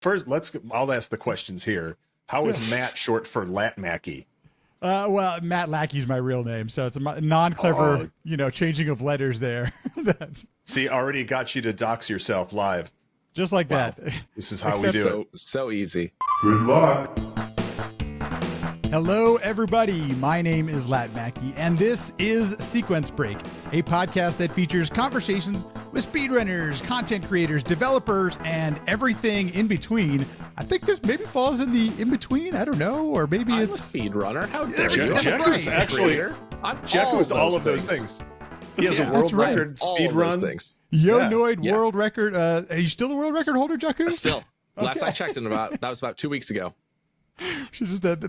First, I'll ask the questions here. How is Matt short for Latmacky? Well, Matt Lackey's my real name, so it's a non-clever, changing of letters there. See, already got you to dox yourself live. Just like that. This is how we do it. So easy. Good luck. Hello, everybody. My name is Lat Mackey, and this is Sequence Break, a podcast that features conversations with speedrunners, content creators, developers, and everything in between. I think this maybe falls in the in-between. I don't know, or maybe I'm it's a speedrunner. How dare you? Jakus actually. Jakus all of those things. He has a world record speed run. Noid world record. Are you still the world record holder, Jaku? Still. Last I checked, that was about 2 weeks ago.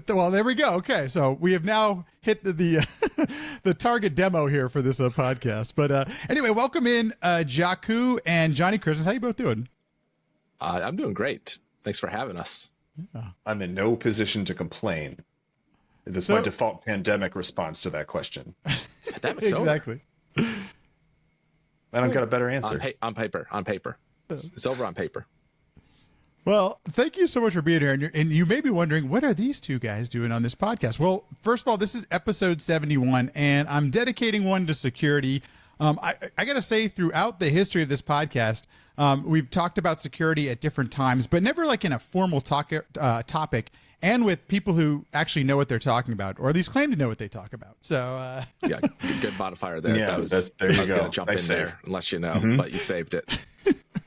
Well, there we go. Okay, so we have now hit the target demo here for this podcast. But anyway, welcome in Jaku and J0hnnyXm4s. How you both doing? I'm doing great. Thanks for having us. Yeah. I'm in no position to complain. That's my default pandemic response to that question. Pandemic's exactly. Over. I don't got a better answer. On paper. It's over on paper. Well, thank you so much for being here. And you may be wondering, what are these two guys doing on this podcast? Well, first of all, this is episode 71, and I'm dedicating one to security. I got to say, throughout the history of this podcast, we've talked about security at different times, but never like in a formal topic and with people who actually know what they're talking about, or at least claim to know what they talk about. So yeah, good modifier there. Yeah, there you go. Gonna jump in there unless you know, but you saved it.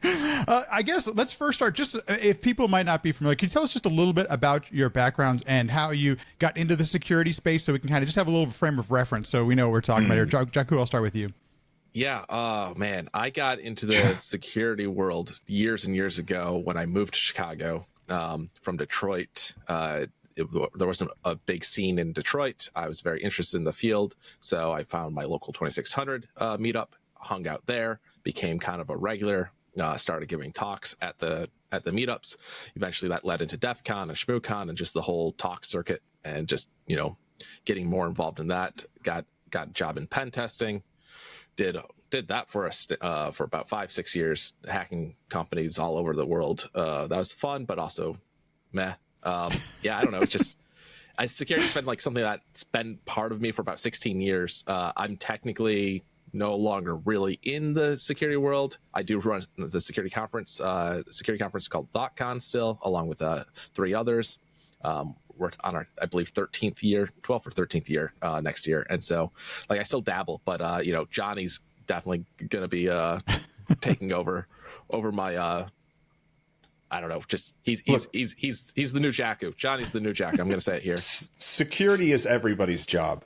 I guess let's first start, just if people might not be familiar, can you tell us just a little bit about your backgrounds and how you got into the security space, so we can kind of just have a little frame of reference so we know what we're talking about here. Jaku, I'll start with you. Yeah. Oh, man. I got into the security world years and years ago when I moved to Chicago from Detroit. There wasn't a big scene in Detroit. I was very interested in the field, so I found my local 2600 meetup, hung out there, became kind of a regular, started giving talks at the meetups. Eventually that led into DEF CON and ShmooCon and just the whole talk circuit, and just, getting more involved in that. Got a job in pen testing. Did that for about 5-6 years, hacking companies all over the world. That was fun, but also meh. Yeah, I don't know. It's just security's been like something that's been part of me for about 16 years. I'm technically no longer really in the security world. I do run the security conference. Security conference called ThoughtCon still, along with 3 others. We're on our, I believe, 12th or 13th year next year. And so, like, I still dabble, but Johnny's definitely gonna be taking over my I don't know, just he's the new Jaku. Johnny's the new Jaku. I'm gonna say it here. Security is everybody's job.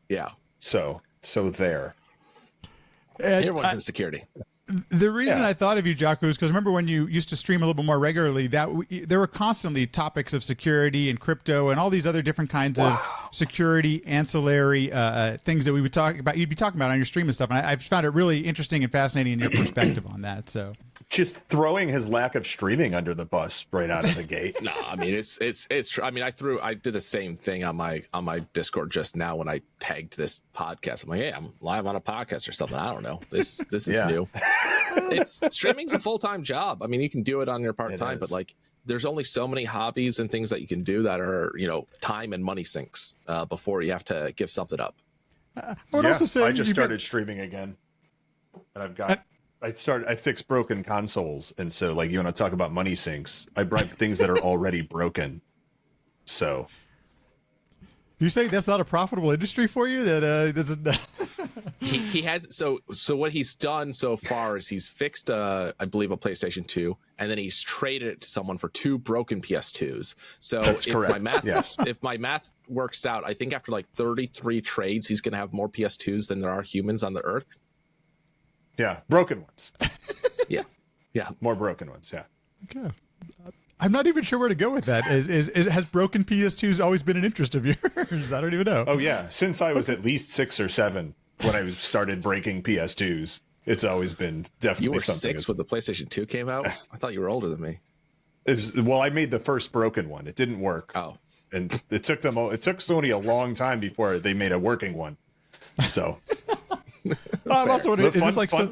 Yeah. So there. And everyone's in security. The reason I thought of you, Jaku, is because remember when you used to stream a little bit more regularly, that there were constantly topics of security and crypto and all these other different kinds of security ancillary things that we would talk about. You'd be talking about on your stream and stuff, and I found it really interesting and fascinating in your perspective on that. So just throwing his lack of streaming under the bus right out of the gate. No, I mean it's. I mean, I did the same thing on my Discord just now when I tagged this podcast. I'm like, hey, I'm live on a podcast or something. I don't know. This is new. Streaming's a full-time job. I mean, you can do it on your part-time, but like there's only so many hobbies and things that you can do that are, time and money sinks before you have to give something up. I would also say I just started streaming again, and I fixed broken consoles. And so, like, you want to talk about money sinks, I brought things that are already broken. So you say that's not a profitable industry for you? That doesn't. He has so what he's done so far is he's fixed I believe a PlayStation 2, and then he's traded it to someone for 2 broken PS2s. So that's correct. If my math works out, I think after like 33 trades, he's going to have more PS2s than there are humans on the earth. Yeah, broken ones. Yeah, more broken ones. Yeah. Okay. I'm not even sure where to go with that. Has broken PS2s always been an interest of yours? I don't even know. Oh yeah, since I was at least 6 or 7 when I started breaking PS2s, it's always been definitely you were something. 6 when the PlayStation 2 came out? I thought you were older than me. Well, I made the first broken one. It didn't work. Oh, and it took Sony a long time before they made a working one. So I'm also wondering, fun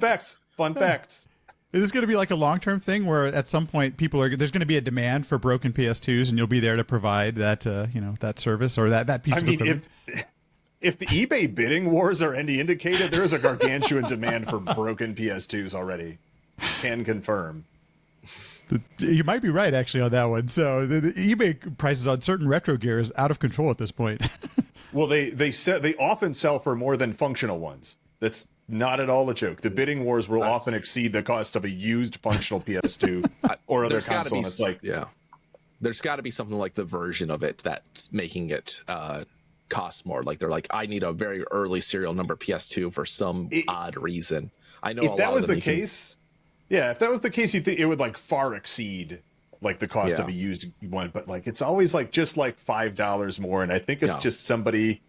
facts. Is this going to be like a long-term thing where at some point there's going to be a demand for broken PS2s and you'll be there to provide that, that service or that piece of equipment? If the eBay bidding wars are any indicator, there is a gargantuan demand for broken PS2s already. Can confirm. You might be right, actually, on that one. So the eBay prices on certain retro gear is out of control at this point. Well, they often sell for more than functional ones. That's not at all a joke. The bidding wars will often exceed the cost of a used functional PS2 or other console. And it's like, there's got to be something like the version of it that's making it cost more. Like they're like, I need a very early serial number PS2 for some odd reason. I know if that was the case, if that was the case, you think it would like far exceed like the cost of a used one. But like it's always like just like $5 more, and I think it's just somebody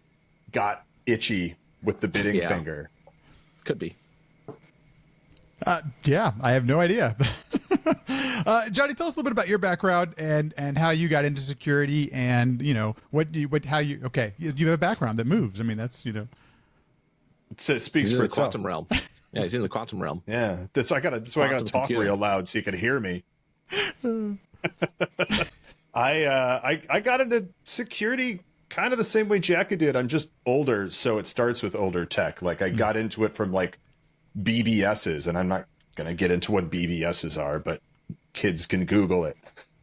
got itchy with the bidding finger. Could be. I have no idea. Johnny, tell us a little bit about your background and how you got into security, and you have a background that moves. I mean, that's it speaks for the itself. Quantum realm. Yeah, he's in the quantum realm. Yeah, that's why I gotta talk real loud so you can hear me. I got into security kind of the same way Jaku did. I'm just older, so it starts with older tech. Like I got into it from like BBSs, and I'm not going to get into what BBSs are, but kids can Google it.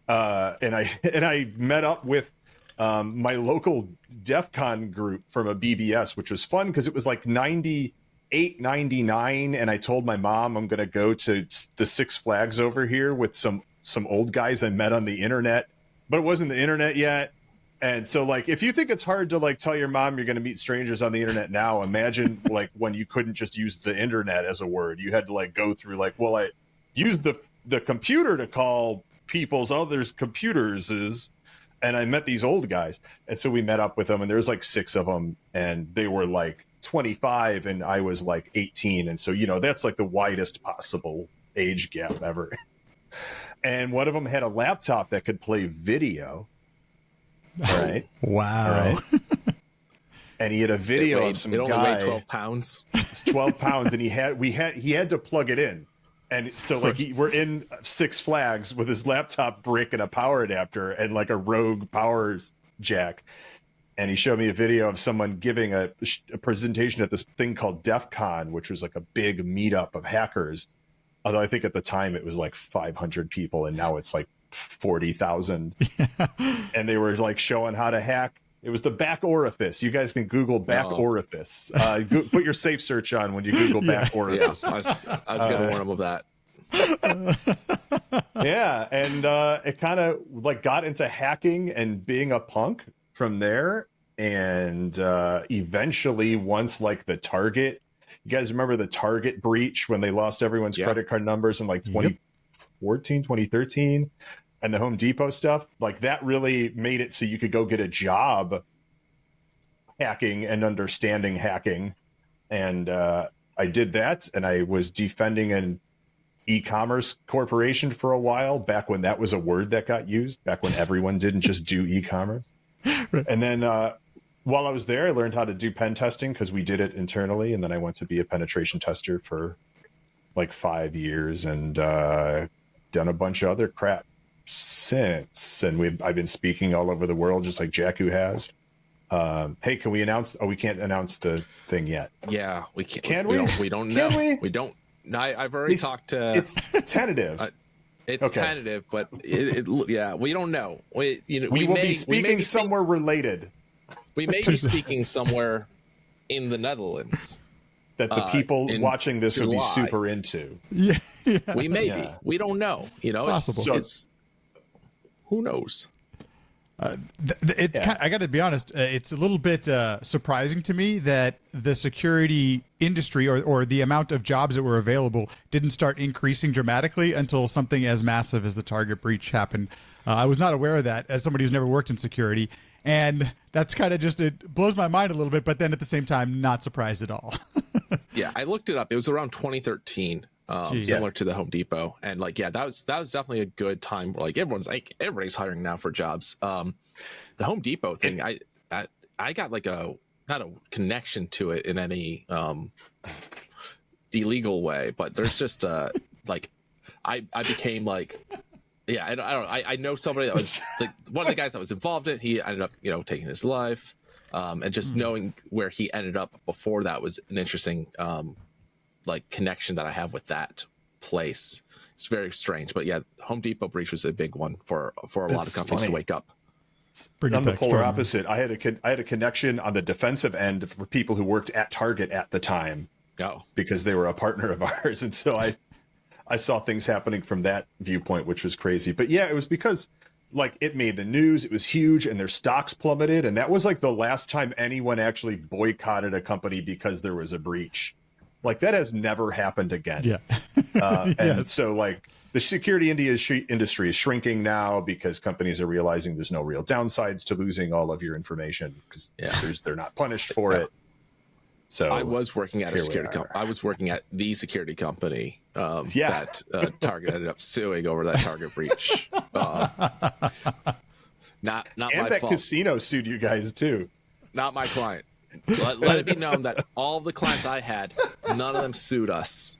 And I met up with my local DEF CON group from a BBS, which was fun because it was like 98, 99. And I told my mom I'm going to go to the Six Flags over here with some old guys I met on the internet, but it wasn't the internet yet. And so like, if you think it's hard to like tell your mom you're going to meet strangers on the internet now, imagine like when you couldn't just use the internet as a word. You had to like go through like, well, I used the computer to call people's others computers, and I met these old guys. And so we met up with them, and there was like 6 of them, and they were like 25 and I was like 18. And so, that's like the widest possible age gap ever. And one of them had a laptop that could play video. All right. Wow. All right. And he had a video of some guy. It only weighed 12 pounds. It's 12 pounds, and he had to plug it in. And so like we're in Six Flags with his laptop brick and a power adapter and like a Rogue power jack. And he showed me a video of someone giving a presentation at this thing called DEF CON, which was like a big meetup of hackers. Although I think at the time it was like 500 people, and now it's like 40,000. And they were like showing how to hack. It was the back orifice. You guys can Google back orifice. Put your safe search on when you Google back orifice. I was going to warn them of that. Yeah, and it kind of like got into hacking and being a punk from there. And eventually, once like the Target, you guys remember the Target breach when they lost everyone's credit card numbers in like 2014, 2013, and the Home Depot stuff, like that really made it so you could go get a job hacking and understanding hacking. And I did that, and I was defending an e-commerce corporation for a while, back when that was a word that got used, back when everyone didn't just do e-commerce. Right. And then while I was there, I learned how to do pen testing because we did it internally. And then I went to be a penetration tester for like 5 years, and done a bunch of other crap since. And I've been speaking all over the world, just like Jaku has. Hey, can we announce? Oh, we can't announce the thing yet. Yeah, we can't. Can we? We don't know. We don't. No, I've already talked to. It's tentative. It's tentative, but we don't know. We will be speaking somewhere related. We may be speaking somewhere in the Netherlands that the people watching this would be super into. Yeah. We may be. We don't know. Possible. Who knows? I got to be honest. It's a little bit surprising to me that the security industry or the amount of jobs that were available didn't start increasing dramatically until something as massive as the Target breach happened. I was not aware of that as somebody who's never worked in security. And that's kind of it blows my mind a little bit, but then at the same time, not surprised at all. Yeah, I looked it up. It was around 2013, similar to the Home Depot. And that was definitely a good time. Like everybody's hiring now for jobs. The Home Depot thing, I got like not a connection to it in any illegal way, but there's just like I became like, yeah, I don't know. I know somebody that was like one of the guys that was involved in it. He ended up, taking his life. And just knowing where he ended up before that was an interesting, like connection that I have with that place. It's very strange, but yeah, Home Depot breach was a big one for a lot of companies to wake up. I'm the polar opposite. I had a connection on the defensive end for people who worked at Target at the time. Oh, because they were a partner of ours, and so I saw things happening from that viewpoint, which was crazy. But yeah, it was because like it made the news, it was huge, and their stocks plummeted, and that was like the last time anyone actually boycotted a company because there was a breach. Like that has never happened again. Yeah. And so like the security industry is shrinking now because companies are realizing there's no real downsides to losing all of your information because they're not punished for it. So I was working at a security company. I was working at the security company that Target ended up suing over that Target breach. Not and my that fault. casino sued you guys too. Not my client. Let it be known that all the clients I had, none of them sued us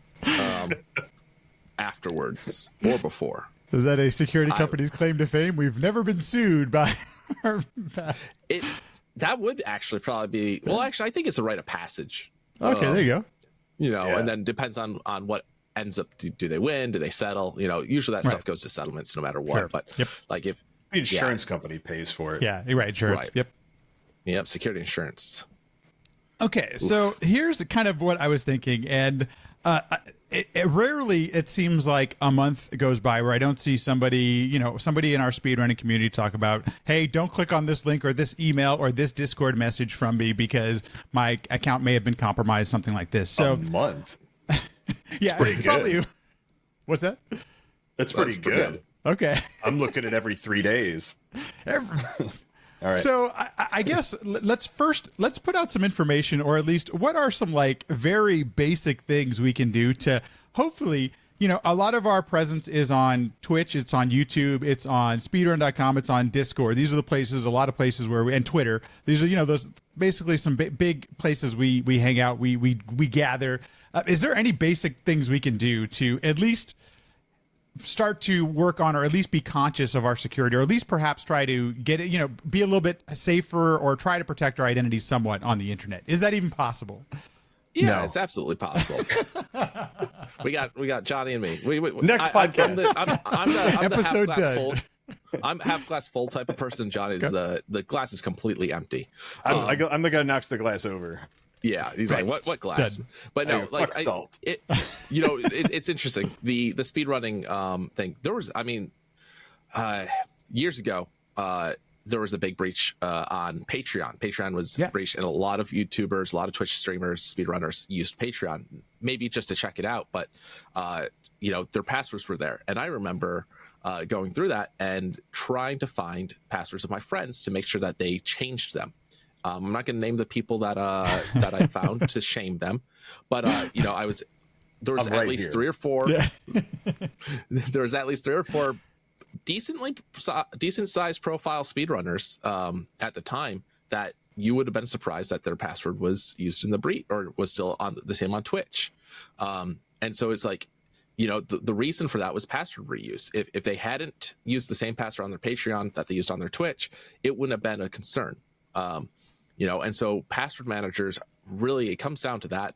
afterwards or before. Is that a security company's claim to fame? We've never been sued by our it. That would actually probably be, well, actually, I think it's a rite of passage. Okay, there you go. And then depends on what ends up. Do they win? Do they settle? Usually that stuff goes to settlements no matter what. Sure. But like if The insurance company pays for it. Yeah, you're right. Insurance. Right. Yep. Security insurance. Okay, so here's kind of what I was thinking, and rarely it seems like a month goes by where I don't see somebody in our speedrunning community talk about, hey, don't click on this link or this email or this Discord message from me because my account may have been compromised, something like this. So a month. yeah, pretty probably. good. What's that? That's pretty good. Okay. I'm looking at every 3 days. All right. So I guess let's put out some information, or at least what are some like very basic things we can do to hopefully, a lot of our presence is on Twitch, it's on YouTube, it's on speedrun.com, it's on Discord. These are the places, a lot of places where and Twitter. These are, those basically some big places we hang out, we gather. Is there any basic things we can do to at least start to work on, or at least be conscious of our security, or at least perhaps try to get it, be a little bit safer, or try to protect our identities somewhat on the internet? Is that even possible? Yeah, No. It's absolutely possible. we got Johnny and me. Next podcast. I'm the Episode half glass done. full. I'm half glass full type of person. Johnny's the glass is completely empty. I'm the guy who knocks the glass over. Yeah, he's like, what glass? Done. But no, like salt. It's interesting. The speedrunning thing. There was, years ago, there was a big breach on Patreon. Patreon was breached, and a lot of YouTubers, a lot of Twitch streamers, speedrunners used Patreon, maybe just to check it out, but their passwords were there. And I remember going through that and trying to find passwords of my friends to make sure that they changed them. I'm not going to name the people that I found to shame them, but there was at least 3 or 4. Yeah. There was at least 3 or 4 decent sized profile speedrunners at the time that you would have been surprised that their password was used in the breach or was still on the same on Twitch. And so it's like, the reason for that was password reuse. If they hadn't used the same password on their Patreon that they used on their Twitch, it wouldn't have been a concern. And so password managers, really, it comes down to that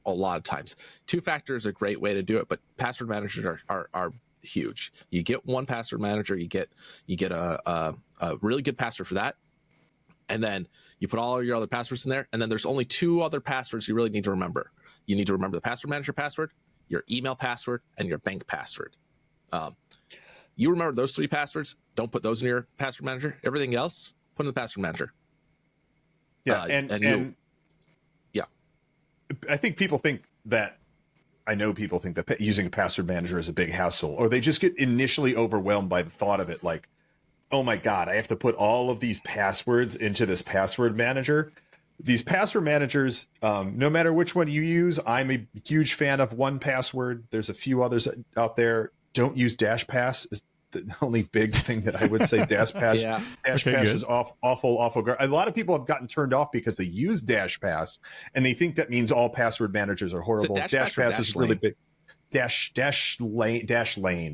a lot of times. Twofactor is a great way to do it, but password managers are huge. You get one password manager, you get a really good password for that, and then you put all your other passwords in there, and then there's only 2 other passwords you really need to remember. You need to remember the password manager password, your email password, and your bank password. You remember those 3 passwords, don't put those in your password manager. Everything else, put in the password manager. Yeah, and yeah, I think people think that using a password manager is a big hassle, or they just get initially overwhelmed by the thought of it. Like, oh my God, I have to put all of these passwords into this password manager. These password managers, no matter which one you use, I'm a huge fan of 1Password. There's a few others out there. Don't use DashPass is the only big thing that I would say. DashPass, Yeah. DashPass is awful. A lot of people have gotten turned off because they use DashPass and they think that means all password managers are horrible. Is it DashPass or DashPass is really big. dash lane.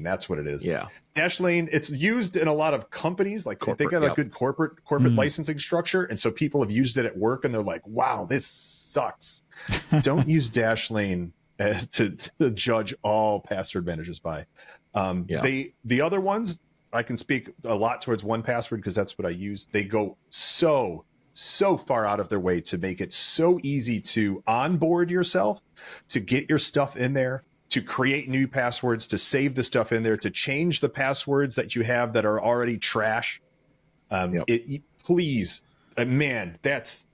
That's what it is. Yeah. Dash lane. It's used in a lot of companies. Like Corporate, they got a yep. good corporate licensing structure. And so people have used it at work and they're like, wow, this sucks. Don't use dash lane as to judge all password managers by. The other ones, I can speak a lot towards 1Password because that's what I use. They go so far out of their way to make it so easy to onboard yourself, to get your stuff in there, to create new passwords, to save the stuff in there, to change the passwords that you have that are already trash. Please, man, that's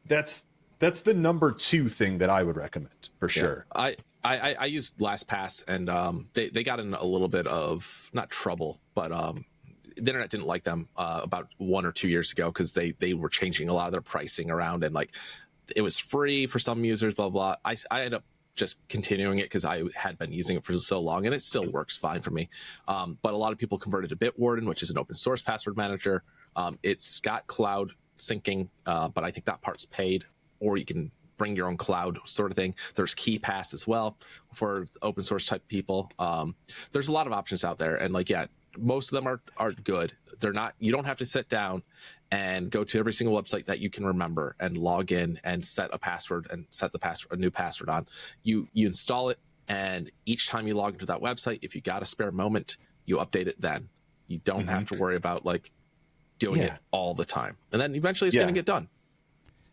the number 2 thing that I would recommend for sure. I used LastPass, and they got in a little bit of not trouble, but the internet didn't like them about 1 or 2 years ago because they were changing a lot of their pricing around, and like it was free for some users, blah blah. I ended up just continuing it because I had been using it for so long, and it still works fine for me. But a lot of people converted to Bitwarden, which is an open source password manager. It's got cloud syncing, but I think that part's paid, or you can bring your own cloud sort of thing. There's KeyPass as well for open source type people. There's a lot of options out there, and most of them are good. They're not, you don't have to sit down and go to every single website that you can remember and log in and set a password and set a new password on. You install it, and each time you log into that website, if you got a spare moment, you update it then. You don't have to worry about doing it all the time. And then eventually it's going to get done.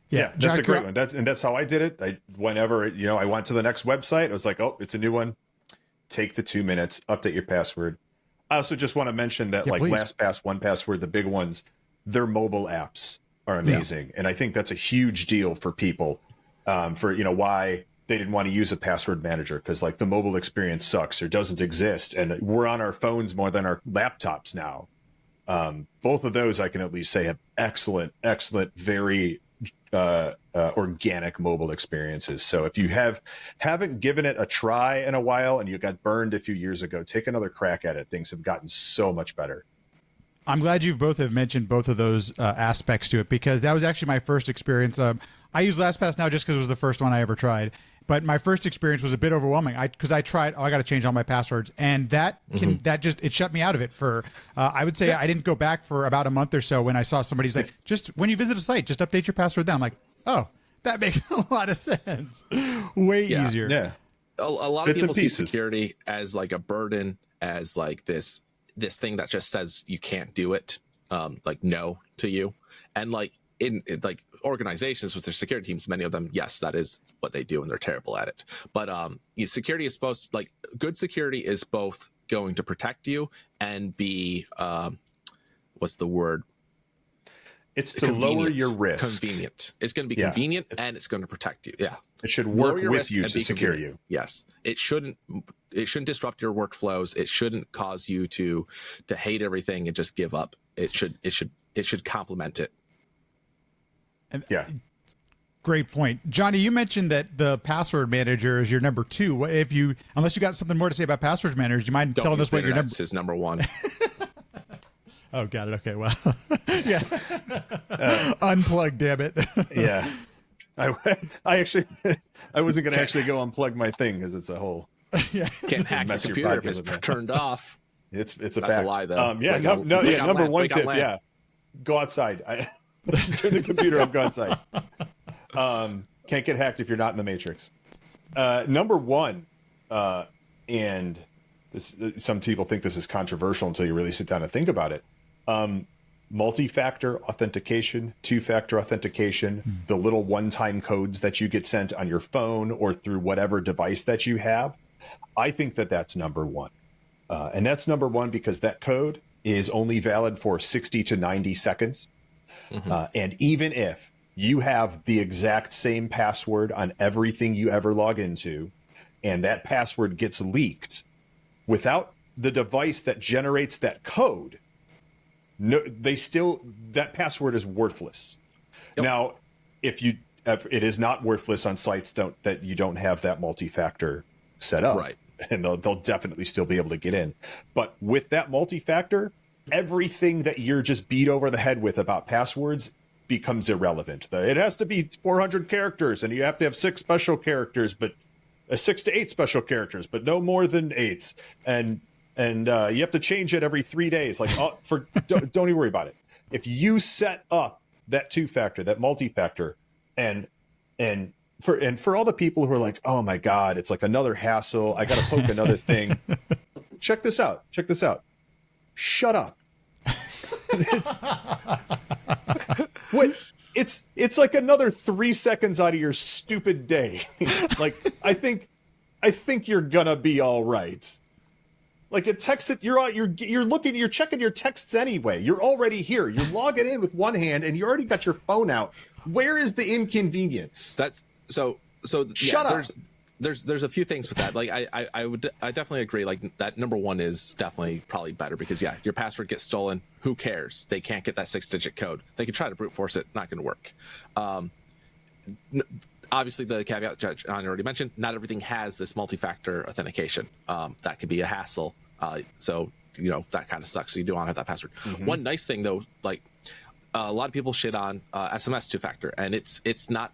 Yeah, that's a great one. That's how I did it. Whenever I went to the next website, I was like, oh, it's a new one. Take the 2 minutes, update your password. I also just want to mention that please. LastPass, 1Password, the big ones, their mobile apps are amazing. Yeah. And I think that's a huge deal for people for, why they didn't want to use a password manager, because the mobile experience sucks or doesn't exist. And we're on our phones more than our laptops now. Both of those I can at least say have excellent, very organic mobile experiences. So if you haven't given it a try in a while and you got burned a few years ago, take another crack at it. Things have gotten so much better. I'm glad you both have mentioned both of those aspects to it, because that was actually my first experience. I use LastPass now just because it was the first one I ever tried. But my first experience was a bit overwhelming because I tried, I got to change all my passwords. And it shut me out of it for, I would say I didn't go back for about a month or so when I saw somebody's like, just when you visit a site, just update your password then. I'm like, oh, that makes a lot of sense. Way easier. Yeah. A lot of people see security as a burden, as this thing that just says you can't do it, no to you. And in organizations with their security teams, many of them, yes, that is what they do, and they're terrible at it. But security is supposed good security is both going to protect you and be what's the word? It's to lower your risk. Convenient. It's going to be convenient, and it's going to protect you. Yeah. It should work with you to secure you. Yes. It shouldn't disrupt your workflows. It shouldn't cause you to hate everything and just give up. It should complement it. And great point. Johnny, you mentioned that the password manager is your number 2. Unless you got something more to say about password managers, you mind telling us what your number is? Number 1. Oh, got it. Okay, well, yeah. Unplug, damn it. Yeah. I wasn't going to actually go unplug my thing because it's a whole. Can't hack the computer if it's turned off. It's a That's fact. A lie, though. Number 1 tip. Yeah, go outside. Turn the computer up. Go outside. Can't get hacked if you're not in the Matrix. Number 1, and this, some people think this is controversial until you really sit down and think about it. Multi-factor authentication, two-factor authentication, the little one-time codes that you get sent on your phone or through whatever device that you have. I think that's number 1. And that's number 1 because that code is only valid for 60 to 90 seconds. And even if you have the exact same password on everything you ever log into, and that password gets leaked, without the device that generates that code, that password is worthless. Yep. Now, if it is not worthless on sites that you don't have that multi-factor set up, right? And they'll definitely still be able to get in. But with that multi-factor, everything that you're just beat over the head with about passwords becomes irrelevant. It has to be 400 characters, and you have to have 6 special characters, but 6 to 8 special characters, but no more than 8. And you have to change it every 3 days. Like, don't even worry about it. If you set up that two-factor, that multi-factor, and for all the people who are like, oh my God, it's like another hassle, I got to poke another thing. Check this out. Shut up. It's like another 3 seconds out of your stupid day. Like, I think you're gonna be all right. Like, a text it, you're checking your texts anyway. You're already here. You're logging in with one hand and you already got your phone out. Where is the inconvenience? That's so Shut up. There's a few things with that. Like, I definitely agree. Like, that number one is definitely probably better because your password gets stolen. Who cares? They can't get that 6-digit code. They can try to brute force it. Not going to work. Obviously, the caveat Judge already mentioned, not everything has this multi-factor authentication. That could be a hassle. So, that kind of sucks. So you do want to have that password. Mm-hmm. One nice thing though, like, a lot of people shit on SMS two-factor, and it's not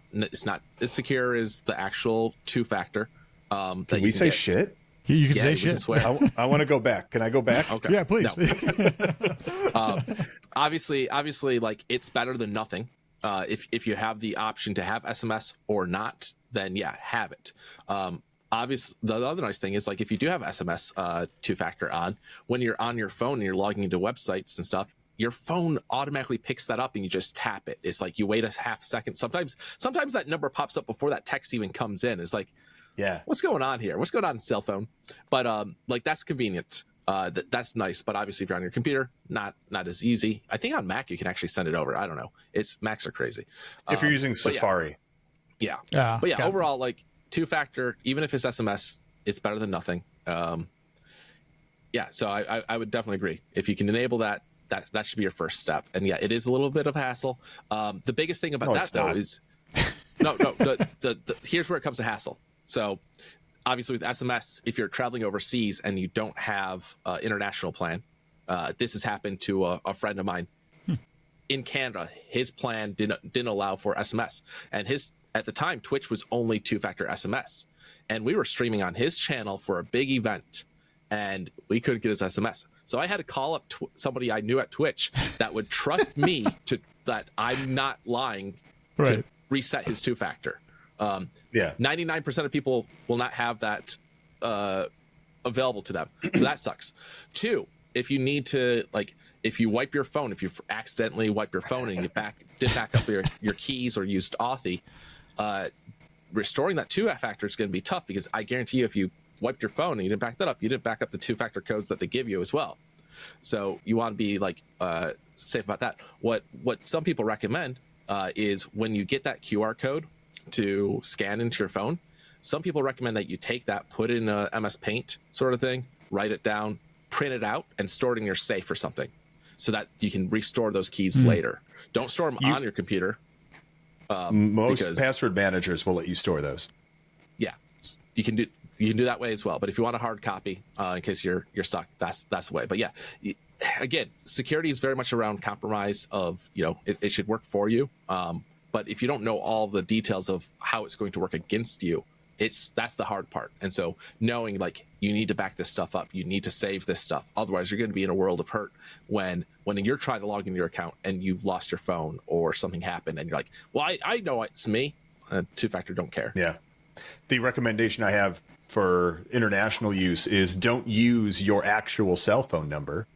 as secure as the actual two-factor. Can we say shit? You can say shit. I want to go back. Can I go back? Okay. Yeah, please. No. Obviously, like, it's better than nothing. If you have the option to have SMS or not, then have it. Obviously, the other nice thing is, like, if you do have SMS two-factor on, when you're on your phone and you're logging into websites and stuff, your phone automatically picks that up and you just tap it. It's like you wait a half second. Sometimes that number pops up before that text even comes in. It's like, what's going on here? What's going on in cell phone? But like, that's convenient. That's nice. But obviously, if you're on your computer, not as easy. I think on Mac you can actually send it over. I don't know. Macs are crazy. If you're using Safari. But overall, like, two-factor, even if it's SMS, it's better than nothing. So I would definitely agree. If you can enable that should be your first step. And it is a little bit of hassle. The biggest thing about that though is here's where it comes to hassle. So obviously with SMS, if you're traveling overseas and you don't have international plan, this has happened to a friend of mine in Canada. His plan didn't allow for SMS, and at the time Twitch was only two-factor SMS, and we were streaming on his channel for a big event, and we couldn't get his SMS. So I had to call up somebody I knew at Twitch that would trust me that I'm not lying to reset his two-factor. 99% of people will not have that available to them. So that sucks. 2, if you need to, like, if you wipe your phone, if you accidentally wipe your phone and you did back up your keys or used Authy, restoring that two-factor is going to be tough, because I guarantee you, if you wiped your phone and you didn't back that up, you didn't back up the two-factor codes that they give you as well. So you want to be, like, safe about that. What some people recommend is when you get that QR code to scan into your phone, some people recommend that you take that, put it in a MS Paint sort of thing, write it down, print it out, and store it in your safe or something, so that you can restore those keys later. Don't store them on your computer. Most password managers will let you store those. You can do that way as well. But if you want a hard copy, in case you're stuck, that's the way. But again, security is very much around compromise of, it should work for you. But if you don't know all the details of how it's going to work against you, that's the hard part. And so knowing, like, you need to back this stuff up, you need to save this stuff. Otherwise, you're going to be in a world of hurt when you're trying to log into your account and you lost your phone or something happened and you're like, well, I know it's me. Two-factor don't care. Yeah. The recommendation I have for international use is don't use your actual cell phone number.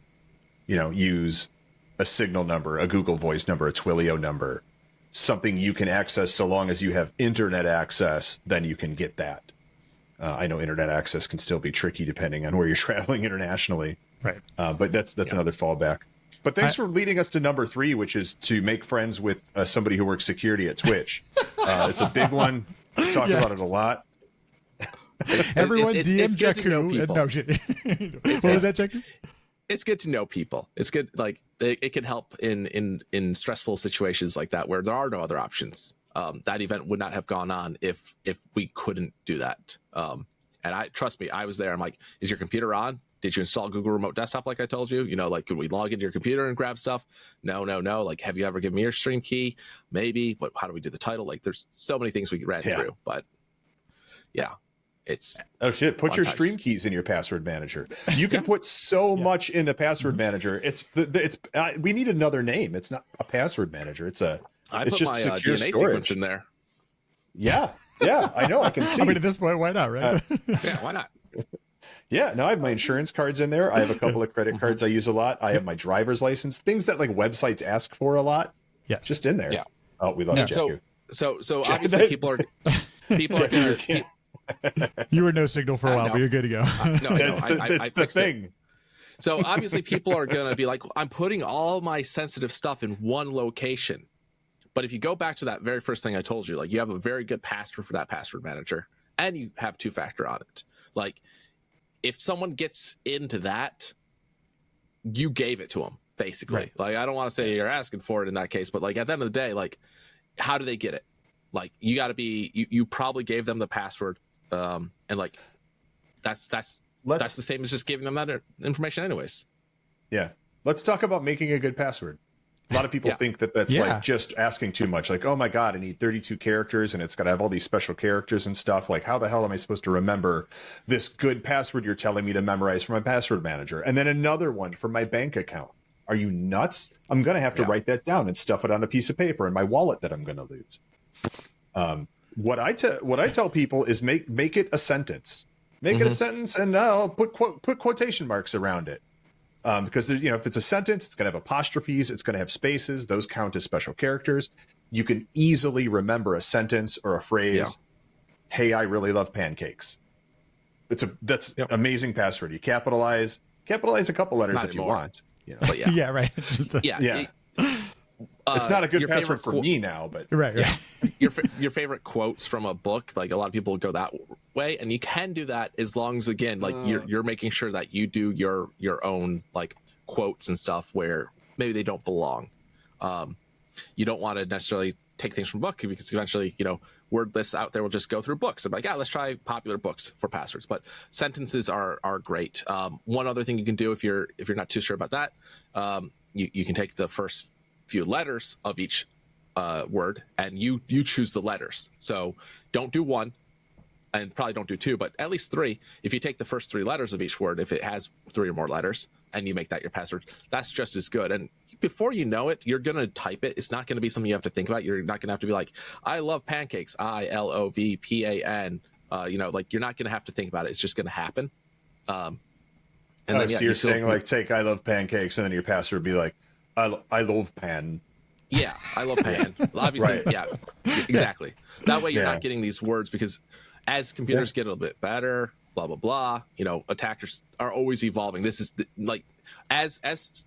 Use a Signal number, a Google Voice number, a Twilio number, something you can access. So long as you have internet access, then you can get that. I know internet access can still be tricky depending on where you're traveling internationally. Right. But that's another fallback. But thanks for leading us to number 3, which is to make friends with somebody who works security at Twitch. It's a big one. We talk about it a lot. Everyone DM Jaku. No shit. What was that, Jaku? It's good to know people. It's good, like, it can help in stressful situations like that where there are no other options. That event would not have gone on if we couldn't do that. And trust me, I was there. I'm like, is your computer on? Did you install Google Remote Desktop like I told you? Like, could we log into your computer and grab stuff? No. Like, have you ever given me your stream key? Maybe. How do we do the title? Like, there's so many things we ran through. But It's Oh shit! Put your times. stream keys in your password manager. You can put so much in the password manager. We need another name. It's not a password manager. It's put just my secure DNA storage sequence in there. Yeah, I know. I can see. I mean, at this point, why not, right? Yeah, why not? Yeah, no, I have my insurance cards in there. I have a couple of credit cards I use a lot. I have my driver's license, things that like websites ask for a lot. Yes. Just in there. Yeah. Oh, we lost Jaku. So obviously people are gonna, You were no signal for a while, but you're good to go. That's the thing. It. So obviously people are going to be like, I'm putting all my sensitive stuff in one location. But if you go back to that very first thing I told you, like you have a very good password for that password manager and you have two-factor on it. Like if someone gets into that, you gave it to them basically. Right. Like, I don't want to say you're asking for it in that case, but like at the end of the day, like how do they get it? Like you got to be, you probably gave them the password. And like, that's the same as just giving them that information anyways. Yeah. Let's talk about making a good password. A lot of people think that that's like just asking too much. Like, oh my God, I need 32 characters and it's got to have all these special characters and stuff. Like, how the hell am I supposed to remember this good password you're telling me to memorize for my password manager? And then another one for my bank account. Are you nuts? I'm going to have to write that down and stuff it on a piece of paper in my wallet that I'm going to lose. What I tell people is make it a sentence. Make it a sentence, and I'll put quotation marks around it. Because there's, if it's a sentence, it's going to have apostrophes, it's going to have spaces. Those count as special characters. You can easily remember a sentence or a phrase. Yeah. Hey, I really love pancakes. That's amazing password. You capitalize a couple letters not if anymore. You want. But yeah, right. It's not a good password for me now, but right. your favorite quotes from a book, like a lot of people go that way, and you can do that as long as again, like you're making sure that you do your own like quotes and stuff where maybe they don't belong. You don't want to necessarily take things from book because eventually, word lists out there will just go through books. I'm like, let's try popular books for passwords. But sentences are great. One other thing you can do if you're not too sure about that, you can take the first few letters of each word and you choose the letters. So don't do one and probably don't do two, but at least three. If you take the first three letters of each word, if it has three or more letters and you make that your password, that's just as good. And before you know it, you're going to type it. It's not going to be something you have to think about. You're not going to have to be like, I love pancakes, ILOVPAN. Like you're not going to have to think about it. It's just going to happen. And then you're saying like, take I love pancakes, and then your password would be like, I love pan. Yeah, I love pan. Obviously, yeah, exactly. That way you're not getting these words because as computers get a little bit better, blah, blah, blah, attackers are always evolving. This is as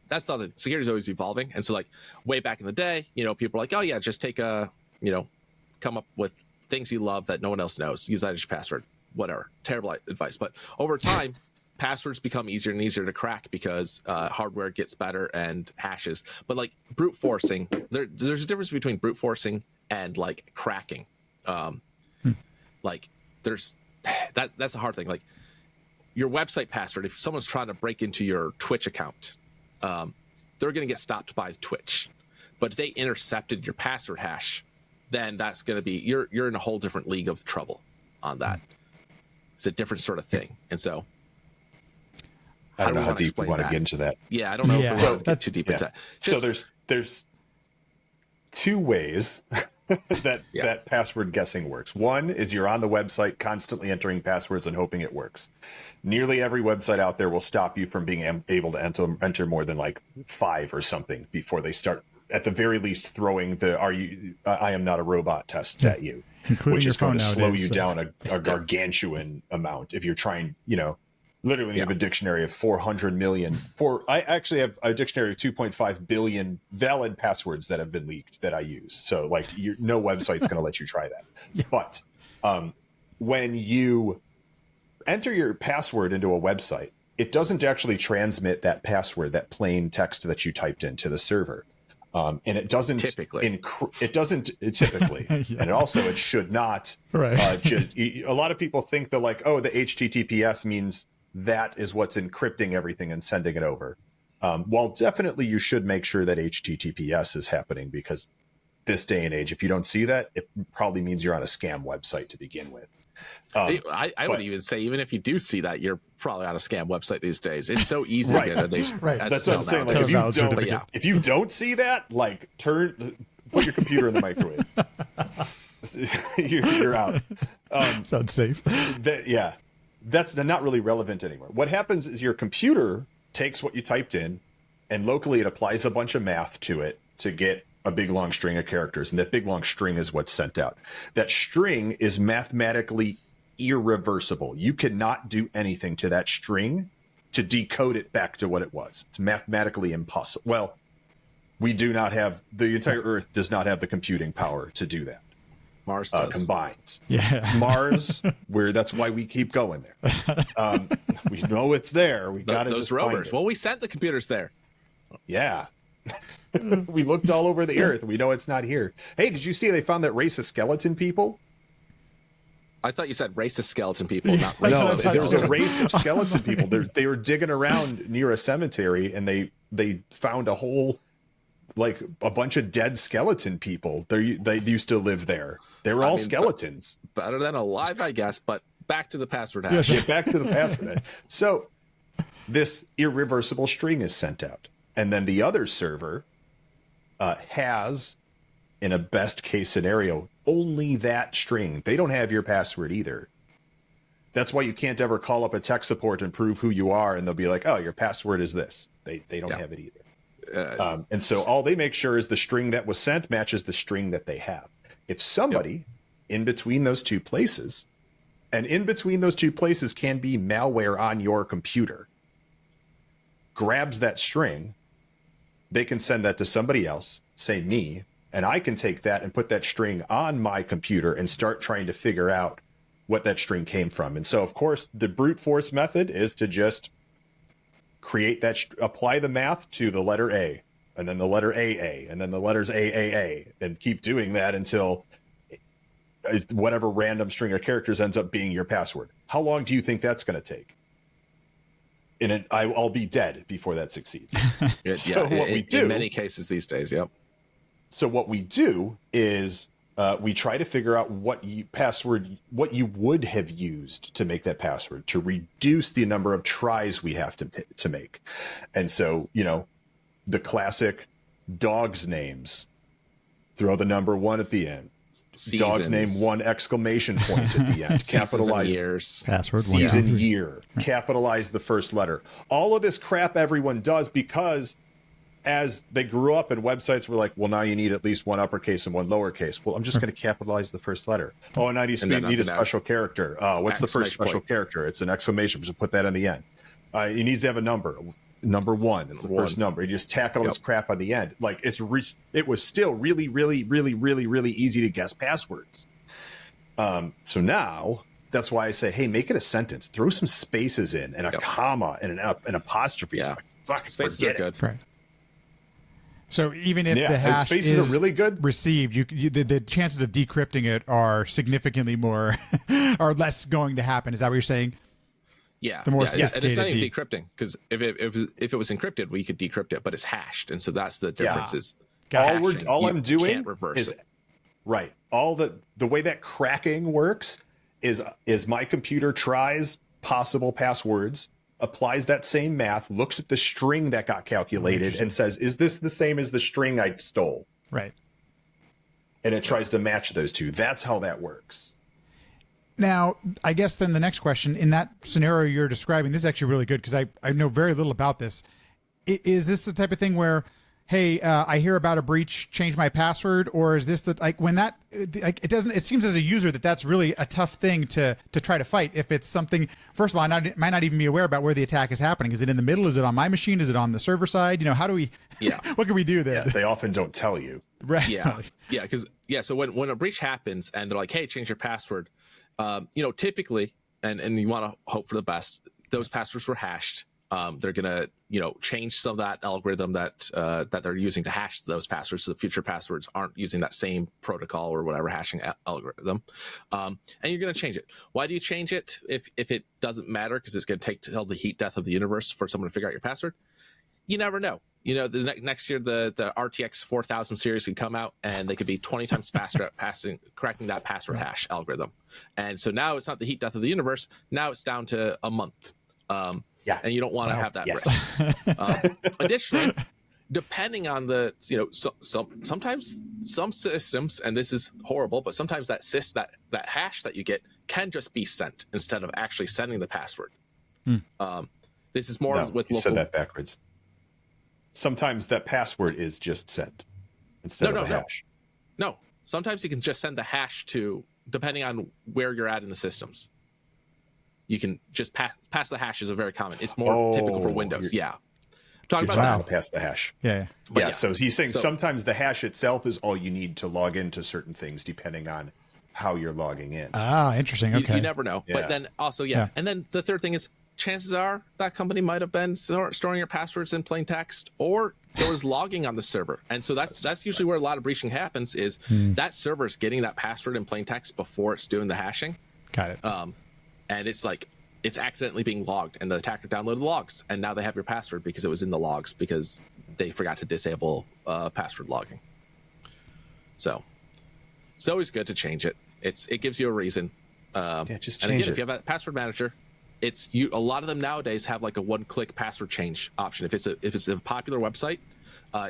that's not the security is always evolving. And so like way back in the day, people are like, oh yeah, just take come up with things you love that no one else knows. Use that as your password, whatever. Terrible advice. But over time, passwords become easier and easier to crack because hardware gets better and hashes. But like brute forcing, there's a difference between brute forcing and like cracking. Like there's that's a hard thing. Like your website password, if someone's trying to break into your Twitch account, they're going to get stopped by Twitch. But if they intercepted your password hash, then that's going to be you're in a whole different league of trouble on that. It's a different sort of thing, and so. I don't know how deep we want to get into that. Yeah, I don't know if we want to get too deep into that. So there's two ways that password guessing works. One is you're on the website constantly entering passwords and hoping it works. Nearly every website out there will stop you from being able to enter more than like 5 or something before they start, at the very least, throwing the I am not a robot tests at you, including which is going to slow you so. down a gargantuan amount if you're trying, literally, you have a dictionary of 400 million. I actually have a dictionary of 2.5 billion valid passwords that have been leaked that I use. So, like, no website's going to let you try that. But when you enter your password into a website, it doesn't actually transmit that password, that plain text that you typed into the server. And it doesn't typically, and also it should not. Right. A lot of people think that like, oh, the HTTPS means that is what's encrypting everything and sending it over. While definitely you should make sure that HTTPS is happening, because this day and age, if you don't see that, it probably means you're on a scam website to begin with. I would even say, even if you do see that, you're probably on a scam website these days. It's so easy to get a nation. Right. That's what I'm saying. Like, if you don't see that, like, put your computer in the microwave. you're out. Sounds safe. That's not really relevant anymore. What happens is your computer takes what you typed in, and locally it applies a bunch of math to it to get a big long string of characters, and that big long string is what's sent out. That string is mathematically irreversible. You cannot do anything to that string to decode it back to what it was. It's mathematically impossible. Well, we do not have, the entire Earth does not have the computing power to do that. Mars does. Combined. Yeah. Mars, that's why we keep going there. We know it's there. We got to just rovers. find it. Well, we sent the computers there. Yeah. We looked all over the Earth. We know it's not here. Hey, did you see they found that race of skeleton people? I thought you said racist skeleton people, not racist. No, there was a race of skeleton people. They were digging around near a cemetery, and they found a whole, like, a bunch of dead skeleton people. They used to live there. They were all skeletons. Better than alive, I guess. But back to the password hash. Yeah, back to the password hash. So this irreversible string is sent out, and then the other server has, in a best case scenario, only that string. They don't have your password either. That's why you can't ever call up a tech support and prove who you are, and they'll be like, "Oh, your password is this." They don't have it either. And so all they make sure is the string that was sent matches the string that they have. If somebody in between those two places, and in between those two places can be malware on your computer, grabs that string, they can send that to somebody else, say me, and I can take that and put that string on my computer and start trying to figure out what that string came from. And so, of course, the brute force method is to just create that, apply the math to the letter A, and then the letter AA, and then the letters AAA, and keep doing that until whatever random string of characters ends up being your password. How long do you think that's going to take? I'll be dead before that succeeds. In many cases these days, yep. So what we do is we try to figure out what you would have used to make that password, to reduce the number of tries we have to make. And so, the classic dogs names, throw the number 1 at the end. Seasons. Dog's name 1 exclamation point at the end. Capitalize years. Password. Season year. Capitalize the first letter. All of this crap everyone does because as they grew up and websites were like, well, now you need at least 1 uppercase and 1 lowercase. Well, I'm just going to capitalize the first letter. Oh, and now you need a special character. What's the first special character? It's an exclamation. Just put that on the end. It needs to have a number. Number 1. It's the first number. You just tack all this crap on the end. Like it was still really, really, really, really, really easy to guess passwords. So now that's why I say, hey, make it a sentence. Throw some spaces in and a comma and an apostrophe. Yeah. Fuck, spaces are good. Right. So even if the hash spaces are really good received, the chances of decrypting it are significantly more, are less going to happen. Is that what you're saying? Yeah, the more and it's not even decrypting, because if it was encrypted, we could decrypt it, but it's hashed, and so that's the difference. Is all I'm doing can't reverse it. Right. All the way that cracking works is my computer tries possible passwords, applies that same math, looks at the string that got calculated, and says, "Is this the same as the string I stole?" Right. And it tries to match those two. That's how that works. Now, I guess then the next question, in that scenario you're describing, this is actually really good because I know very little about this. Is this the type of thing where, hey, I hear about a breach, change my password, or is this when that it doesn't? It seems as a user that's really a tough thing to try to fight. If it's something, first of all, I might not even be aware about where the attack is happening. Is it in the middle? Is it on my machine? Is it on the server side? How do we? Yeah. What can we do there? Yeah, they often don't tell you. Right. Yeah. So when a breach happens and they're like, hey, change your password. Typically, and you want to hope for the best, those passwords were hashed. They're going to, change some of that algorithm that they're using to hash those passwords, so the future passwords aren't using that same protocol or whatever hashing algorithm. And you're going to change it. Why do you change it if it doesn't matter? Because it's going to take till the heat death of the universe for someone to figure out your password. You never know. the next year the RTX 4000 series could come out and they could be 20 times faster at cracking that password hash algorithm. And so now it's not the heat death of the universe. Now it's down to a month. And you don't want to have that risk. Additionally, depending on the, sometimes some systems, and this is horrible, but sometimes that hash that you get can just be sent instead of actually sending the password. This is more with local. You said that backwards. Sometimes that password is just sent instead of the hash. No, sometimes you can just send the hash to, depending on where you're at in the systems. You can just pass the hash is a very common. It's more typical for Windows. Yeah. Talking about pass the hash. Yeah. So he's saying sometimes the hash itself is all you need to log into certain things, depending on how you're logging in. Ah, interesting. Okay. You never know. Yeah. But then also, and then the third thing is, chances are that company might have been storing your passwords in plain text, or there was logging on the server. And so that's usually where a lot of breaching happens, is that server is getting that password in plain text before it's doing the hashing. Got it. And it's like, it's accidentally being logged, and the attacker downloaded the logs, and now they have your password because it was in the logs because they forgot to disable password logging. So it's always good to change it. It gives you a reason. Just change and again, it. if you have a password manager, a lot of them nowadays have like a one-click password change option. If it's a popular website,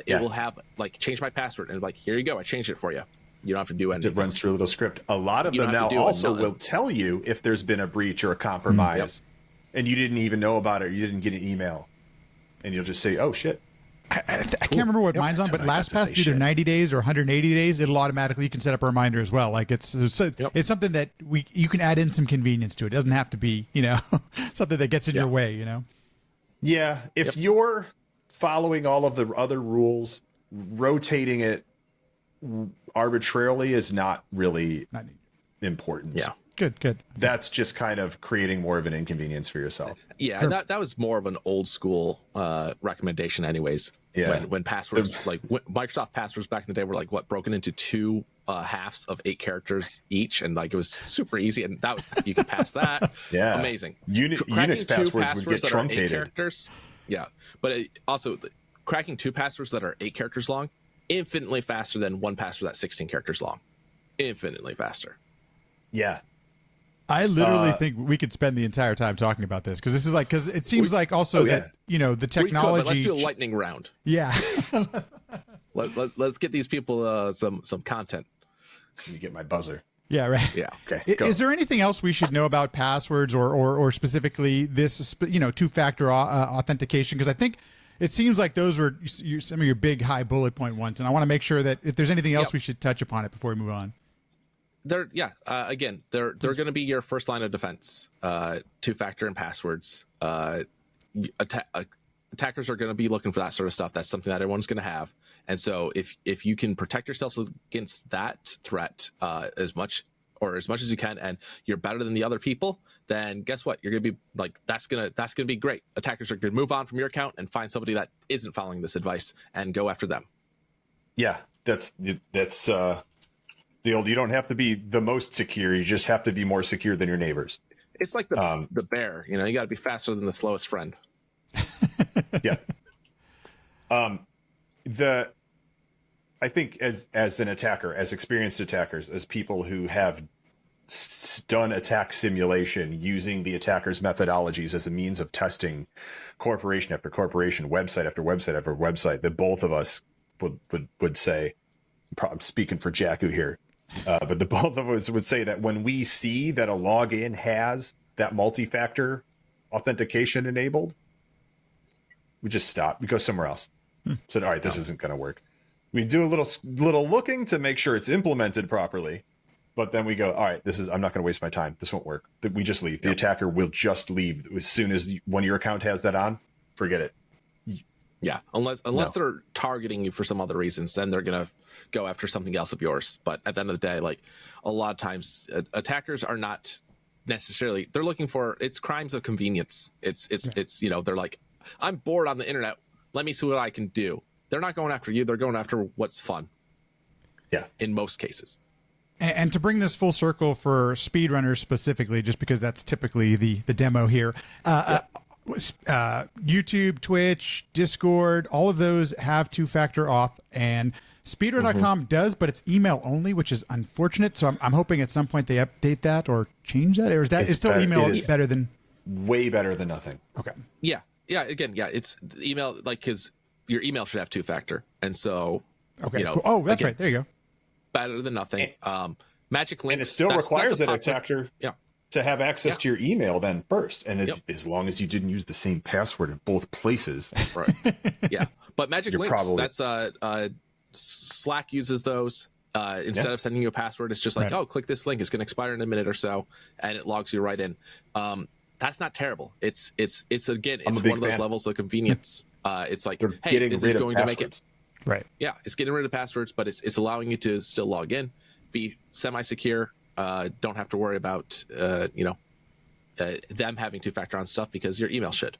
it will have like change my password, and like, here you go, I changed it for you. You don't have to do anything. It runs through a little script. A lot of them now also will tell you if there's been a breach or a compromise, and you didn't even know about it, or you didn't get an email, and you'll just say, "Oh shit." I can't remember what mine's on, but LastPass either 90 days or 180 days. It'll automatically, you can set up a reminder as well. Like it's something that you can add in some convenience to it. It doesn't have to be something that gets in your way. Yeah, if you're following all of the other rules, rotating it arbitrarily is not really important. Yeah. Good. That's just kind of creating more of an inconvenience for yourself. Yeah, sure. And that was more of an old school recommendation anyways. Yeah. When passwords, Microsoft passwords back in the day were broken into two halves of 8 characters each, and it was super easy, and that was, you could pass that. Yeah. Amazing. Unix passwords would get truncated. Characters, yeah. But also cracking 2 passwords that are 8 characters long, infinitely faster than one password that's 16 characters long. Infinitely faster. I literally think we could spend the entire time talking about this, because this is because it seems that the technology. But let's do a lightning round. Yeah. Let's get these people some content. Let me get my buzzer. Yeah. Right. Yeah. Okay. Is there anything else we should know about passwords or specifically this two-factor authentication? Because I think it seems like those were some of your big high bullet point ones, and I want to make sure that if there's anything else we should touch upon it before we move on. They're going to be your first line of defense. Two-factor and passwords. Attackers are going to be looking for that sort of stuff. That's something that everyone's going to have. And so if you can protect yourself against that threat as much as you can, and you're better than the other people, then guess what? You're going to be that's going to be great. Attackers are going to move on from your account and find somebody that isn't following this advice and go after them. Yeah, that's the old, you don't have to be the most secure. You just have to be more secure than your neighbors. It's like the bear, you got to be faster than the slowest friend. Yeah. I think as an attacker, as experienced attackers, as people who have done attack simulation using the attacker's methodologies as a means of testing corporation after corporation, website after website after website, that both of us would say, I'm speaking for Jaku here, but the both of us would say that when we see that a login has that multi-factor authentication enabled, we just stop. We go somewhere else. Said, all right, this isn't going to work. We do a little looking to make sure it's implemented properly, but then we go, all right, I'm not going to waste my time. This won't work. We just leave. The attacker will just leave as soon as when your account has that on. Forget it. Yeah, unless they're targeting you for some other reasons, then they're gonna go after something else of yours. But at the end of the day, a lot of times, attackers are not necessarily. They're looking for crimes of convenience. It's they're like, I'm bored on the internet. Let me see what I can do. They're not going after you. They're going after what's fun. Yeah, in most cases. And to bring this full circle for speedrunners specifically, just because that's typically the demo here. YouTube, Twitch, Discord, all of those have two-factor auth, and speedrun.com does, but it's email only, which is unfortunate. So I'm hoping at some point they update that or change that. Or is that is still email better than? Way better than nothing. Okay. Yeah. Again, it's email, like, because your email should have two-factor, and so Cool. Oh, that's again, right. There you go. Better than nothing. Magic Link, and it still requires an attacker to have access to your email then first, and as long as you didn't use the same password in both places. Right. Yeah, but Magic Links, that's Slack uses those. Instead of sending you a password, it's just like, oh, click this link. It's going to expire in a minute or so, and it logs you right in. That's not terrible. It's again, it's one of those levels of convenience. It's like, hey, this is going to make it. Right. Yeah, it's getting rid of passwords, but it's allowing you to still log in, be semi-secure. Don't have to worry about them having two-factor on stuff because your email should.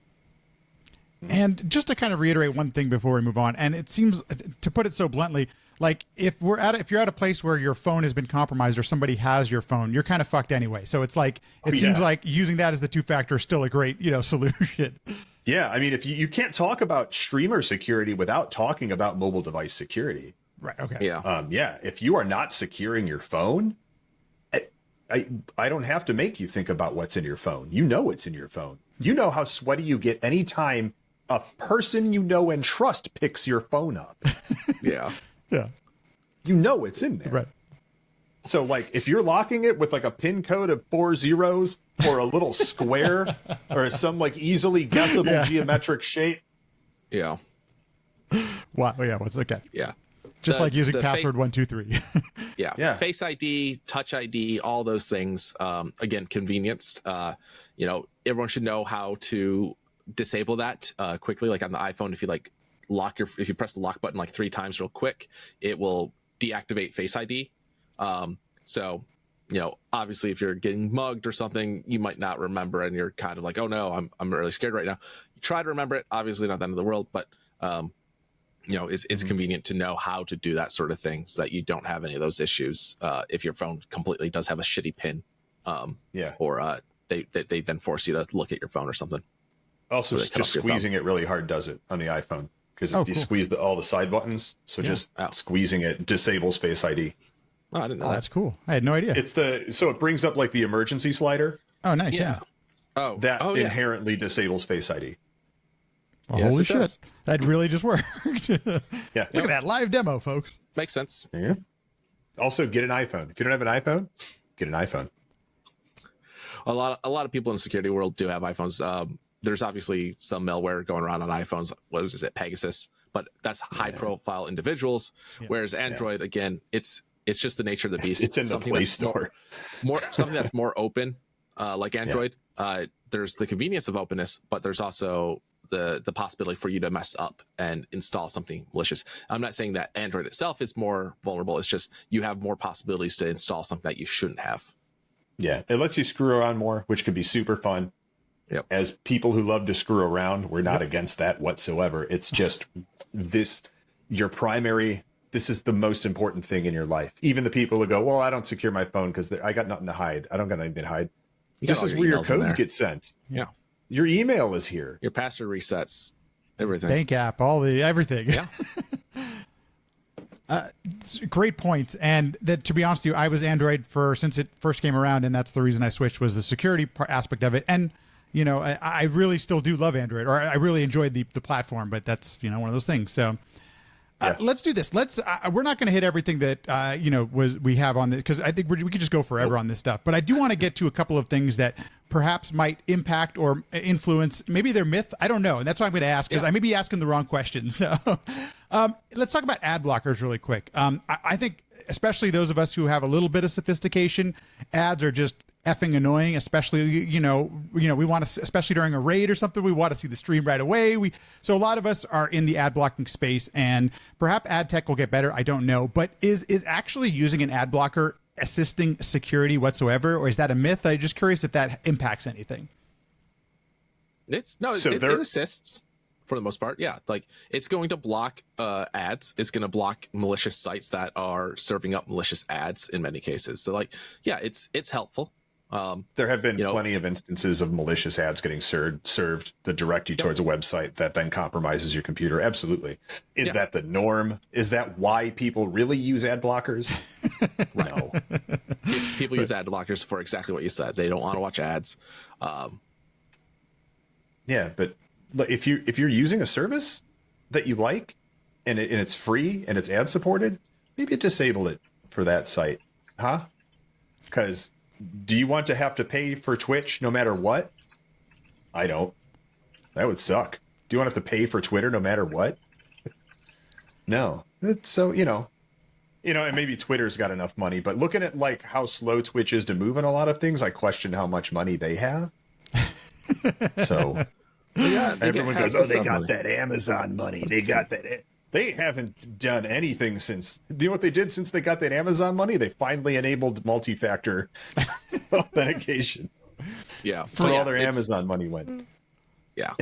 And just to kind of reiterate one thing before we move on, and it seems, to put it so bluntly, like if you're at a place where your phone has been compromised or somebody has your phone, you're kind of fucked anyway. So it's like it seems like using that as the two-factor is still a great solution. Yeah, I mean, if you can't talk about streamer security without talking about mobile device security. Right. Okay. Yeah. If you are not securing your phone, I don't have to make you think about what's in your phone. You know what's in your phone. You know how sweaty you get anytime a person you know and trust picks your phone up. Yeah. Yeah. You know it's in there. Right. So, like, if you're locking it with like a pin code of 4 zeros or a little square or some like easily guessable geometric shape. Yeah. Wow. Yeah. What's okay? Yeah. Just like using password 123. Yeah. Face ID, Touch ID, all those things. Again, convenience. Everyone should know how to disable that quickly. Like on the iPhone, if you if you press the lock button like 3 times real quick, it will deactivate Face ID. So, obviously if you're getting mugged or something, you might not remember and you're kind of like, oh no, I'm really scared right now. You try to remember it, obviously not the end of the world, but it's convenient to know how to do that sort of thing so that you don't have any of those issues if your phone completely does have a shitty pin. Or they then force you to look at your phone or something. Also, just squeezing it really hard does it on the iPhone because you squeeze all the side buttons. So just squeezing it disables Face ID. Oh, I didn't know that. That's cool. I had no idea. So it brings up like the emergency slider. Oh, nice. Yeah. That inherently disables Face ID. Well, holy shit. Does. That really just worked. Look at that live demo, folks. Makes sense. Yeah. Also, get an iPhone. If you don't have an iPhone, get an iPhone. A lot of people in the security world do have iPhones. There's obviously some malware going around on iPhones. What is it? Pegasus. But that's high profile individuals. Yeah. Whereas Android, again, it's just the nature of the beast. It's in the Play Store. Something that's more open, like Android. There's the convenience of openness, but there's also the possibility for you to mess up and install something malicious. I'm not saying that Android itself is more vulnerable. It's just you have more possibilities to install something that you shouldn't have. Yeah, it lets you screw around more, which could be super fun. Yep. As people who love to screw around, we're not against that whatsoever. It's just this is the most important thing in your life. Even the people who go, well, I don't secure my phone because I got nothing to hide. I don't got anything to hide. This is where your codes get sent. Yeah. Your email is here. Your password resets. Everything. Bank app, everything. Yeah. Great points. And that, to be honest with you, I was Android since it first came around, and that's the reason I switched, was the security aspect of it. And I really still do love Android, or I really enjoyed the platform, but that's one of those things. So let's do this. We're not going to hit everything that we have on this, because I think we could just go forever on this stuff. But I do want to get to a couple of things that perhaps might impact or influence. Maybe they're myth. I don't know, and that's why I'm going to ask, because I may be asking the wrong question. So let's talk about ad blockers really quick. I think especially those of us who have a little bit of sophistication, ads are just effing annoying, especially we want to, especially during a raid or something, we want to see the stream right away. So a lot of us are in the ad blocking space, and perhaps ad tech will get better. I don't know, but is actually using an ad blocker assisting security whatsoever, or is that a myth? I'm just curious if that impacts anything. It assists for the most part. Yeah, like it's going to block ads. It's going to block malicious sites that are serving up malicious ads in many cases. So it's helpful. There have been plenty of instances of malicious ads getting served that direct you towards a website that then compromises your computer. Absolutely. Is that the norm? Is that why people really use ad blockers? No. People use ad blockers for exactly what you said. They don't want to watch ads. Yeah, but if you're using a service that you like and it's free and it's ad supported, maybe disable it for that site, huh? Because do you want to have to pay for Twitch no matter what? I don't. That would suck. Do you want to have to pay for Twitter no matter what? No. It's so, and maybe Twitter's got enough money, but looking at like how slow Twitch is to move on a lot of things, I question how much money they have. So everyone goes, they got that Amazon money. They got that. They haven't done anything since. Do you know what they did since they got that Amazon money? They finally enabled MultiFactor Authentication. Yeah. For all their Amazon money went. Yeah.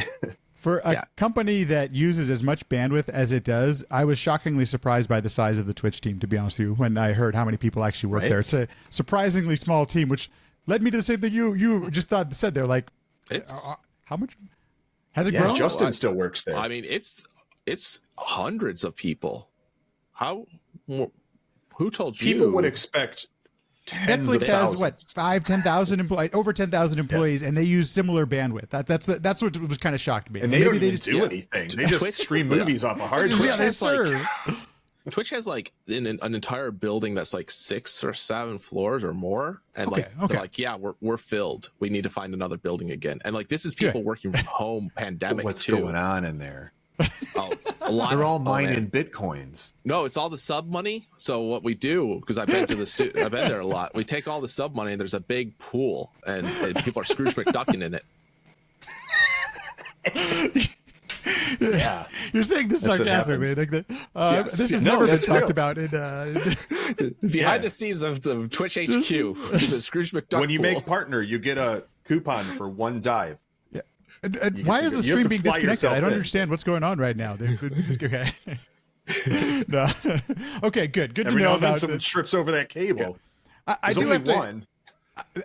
For a company that uses as much bandwidth as it does, I was shockingly surprised by the size of the Twitch team, to be honest with you, when I heard how many people actually work there. It's a surprisingly small team, which led me to the same thing you just said there. Like, how much has it grown? Justin still works there. I mean, it's hundreds of people. Who told you? People would expect Netflix has what 10,000 employees, over 10,000 employees, and they use similar bandwidth. That's what was kind of shocked me. And they don't even do anything. They just stream movies off a hard drive. Yeah, they serve. Twitch has like an entire building that's like 6 or 7 floors or more, and they're like, yeah, we're filled. We need to find another building again. And like this is people working from home, pandemic. What's going on in there? They're all mining bitcoins. No, it's all the sub money. So what we do, because I've been to I've been there a lot. We take all the sub money, and there's a big pool, and people are Scrooge McDucking in it. Yeah, you're saying this sarcastically. Like this has never been talked about in behind the scenes of the Twitch HQ. The Scrooge McDuck. When you pool. make partner, you get a coupon for 1 dive. And why is the stream being disconnected? I don't understand what's going on right now. Okay. No. Okay, good. Good to know about someone trips over that cable. Yeah. I do have one.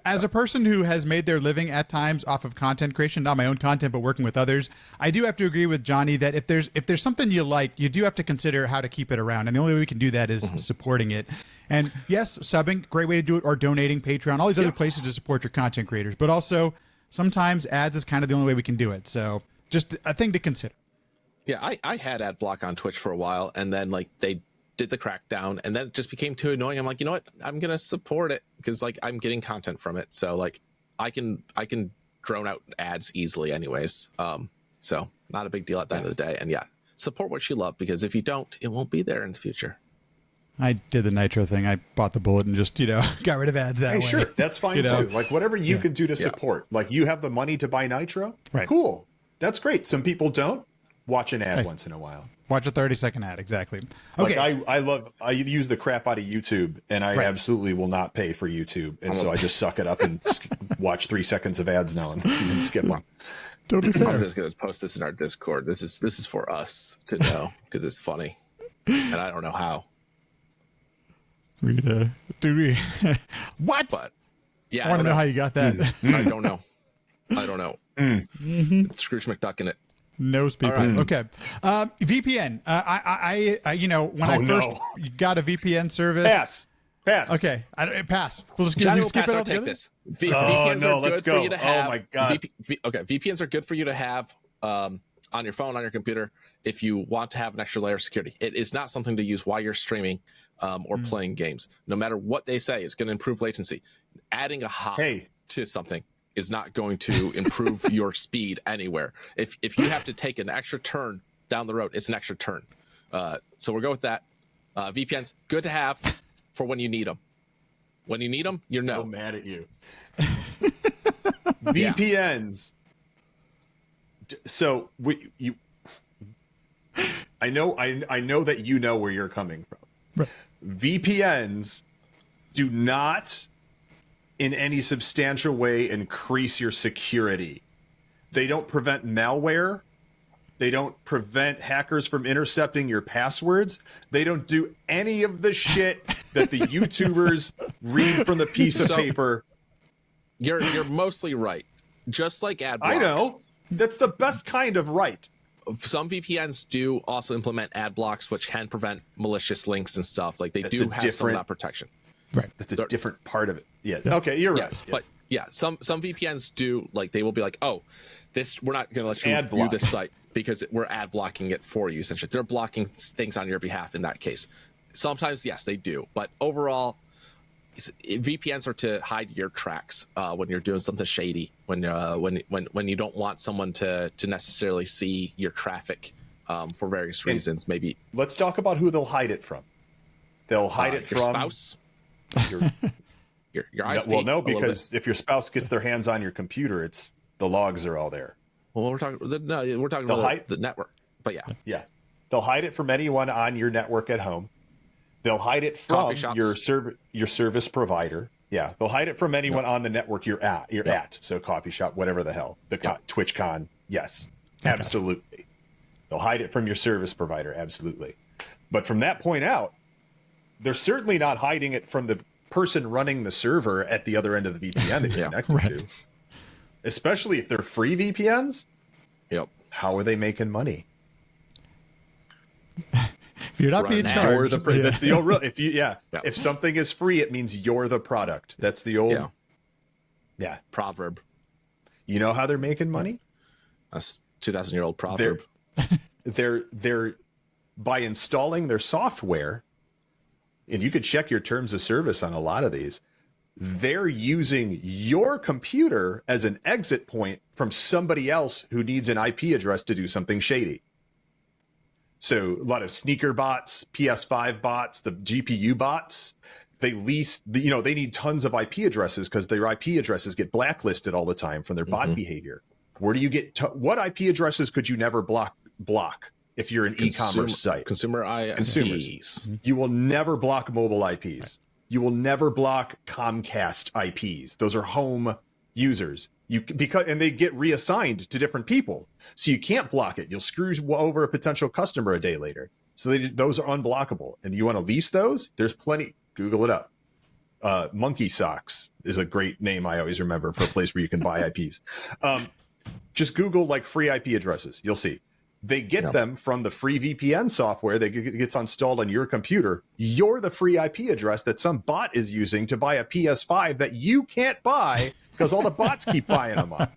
As a person who has made their living at times off of content creation, not my own content, but working with others, I do have to agree with Johnny that if there's something you like, you do have to consider how to keep it around. And the only way we can do that is supporting it. And yes, subbing, great way to do it, or donating, Patreon, all these other places to support your content creators. But also, sometimes ads is kind of the only way we can do it. So just a thing to consider. Yeah, I had ad block on Twitch for a while, and then like they did the crackdown, and then it just became too annoying. I'm like, you know what? I'm gonna support it because like I'm getting content from it. So like I can drone out ads easily anyways. So not a big deal at the end of the day. And support what you love, because if you don't, it won't be there in the future. I did the Nitro thing. I bought the bullet and just, got rid of ads that way. Sure. That's fine too. Like whatever you can do to support. Like you have the money to buy Nitro. Right. Cool. That's great. Some people don't. Watch an ad once in a while. Watch a 30-second ad. Exactly. Okay. Like I use the crap out of YouTube, and I absolutely will not pay for YouTube. And so I just suck it up and watch 3 seconds of ads now and skip them. Totally fair. I'm just going to post this in our Discord. This is for us to know because it's funny. And I don't know how. What? But yeah, I want to know how you got that. I don't know. It's Scrooge McDuck in it. Knows people. Right. Okay. VPN. I when I first got a VPN service. Pass. Okay. Pass. We'll just Johnny skip it all take together. this. VPNs are good for you to have. Oh my god. VPNs are good for you to have on your phone, on your computer, if you want to have an extra layer of security. It is not something to use while you're streaming or playing games. No matter what they say, it's going to improve latency. Adding a hop to something is not going to improve your speed anywhere. If you have to take an extra turn down the road, it's an extra turn. So we'll go with that. VPNs, good to have for when you need them. When you need them, you're so mad at you. VPNs. So I know that you know where you're coming from. Right. VPNs do not in any substantial way increase your security. They don't prevent malware. They don't prevent hackers from intercepting your passwords. They don't do any of the shit that the YouTubers read from the piece of paper You're mostly right. Just like ad blocks. I know. That's the best kind of right. Some VPNs do also implement ad blocks, which can prevent malicious links and stuff. Like they do have some of that protection. Right. That's a different part of it. Yeah. Okay, you're right. Yes, but yeah, some VPNs do, like, they will be like, oh, this, we're not going to let you Ad view block. this site because we're ad blocking it for you. Essentially, they're blocking things on your behalf in that case. Sometimes, yes, they do, but overall, VPNs are to hide your tracks when you're doing something shady. When you don't want someone to necessarily see your traffic for various reasons. Maybe let's talk about who they'll hide it from. They'll hide it your from spouse. Your ISP. Well, no, because if your spouse gets their hands on your computer, it's the logs are all there. Well, we're talking about the network. But yeah, they'll hide it from anyone on your network at home. They'll hide it from your service provider. Yeah, they'll hide it from anyone on the network you're at. So coffee shop, whatever the hell, TwitchCon. Yes, absolutely. They'll hide it from your service provider. Absolutely. But from that point out, they're certainly not hiding it from the person running the server at the other end of the VPN that you're connected to. Especially if they're free VPNs. Yep. How are they making money? If you're not being charged, that's the old rule. If something is free, it means you're the product. That's the old proverb. You know how they're making money? That's 2,000-year-old proverb. They're by installing their software, and you could check your terms of service on a lot of these. They're using your computer as an exit point from somebody else who needs an IP address to do something shady. So a lot of sneaker bots, PS5 bots, the GPU bots, they lease, they need tons of IP addresses because their IP addresses get blacklisted all the time from their bot behavior. Where do you get, what IP addresses could you never block if you're an e-commerce site? Consumer ISPs. You will never block mobile IPs. You will never block Comcast IPs. Those are home users. And they get reassigned to different people. So you can't block it. You'll screw over a potential customer a day later. So those are unblockable. And you want to lease those? There's plenty. Google it up. Monkey Socks is a great name I always remember for a place where you can buy IPs. Just Google like free IP addresses. You'll see. They get them from the free VPN software that gets installed on your computer. You're the free IP address that some bot is using to buy a PS5 that you can't buy because all the bots keep buying them up.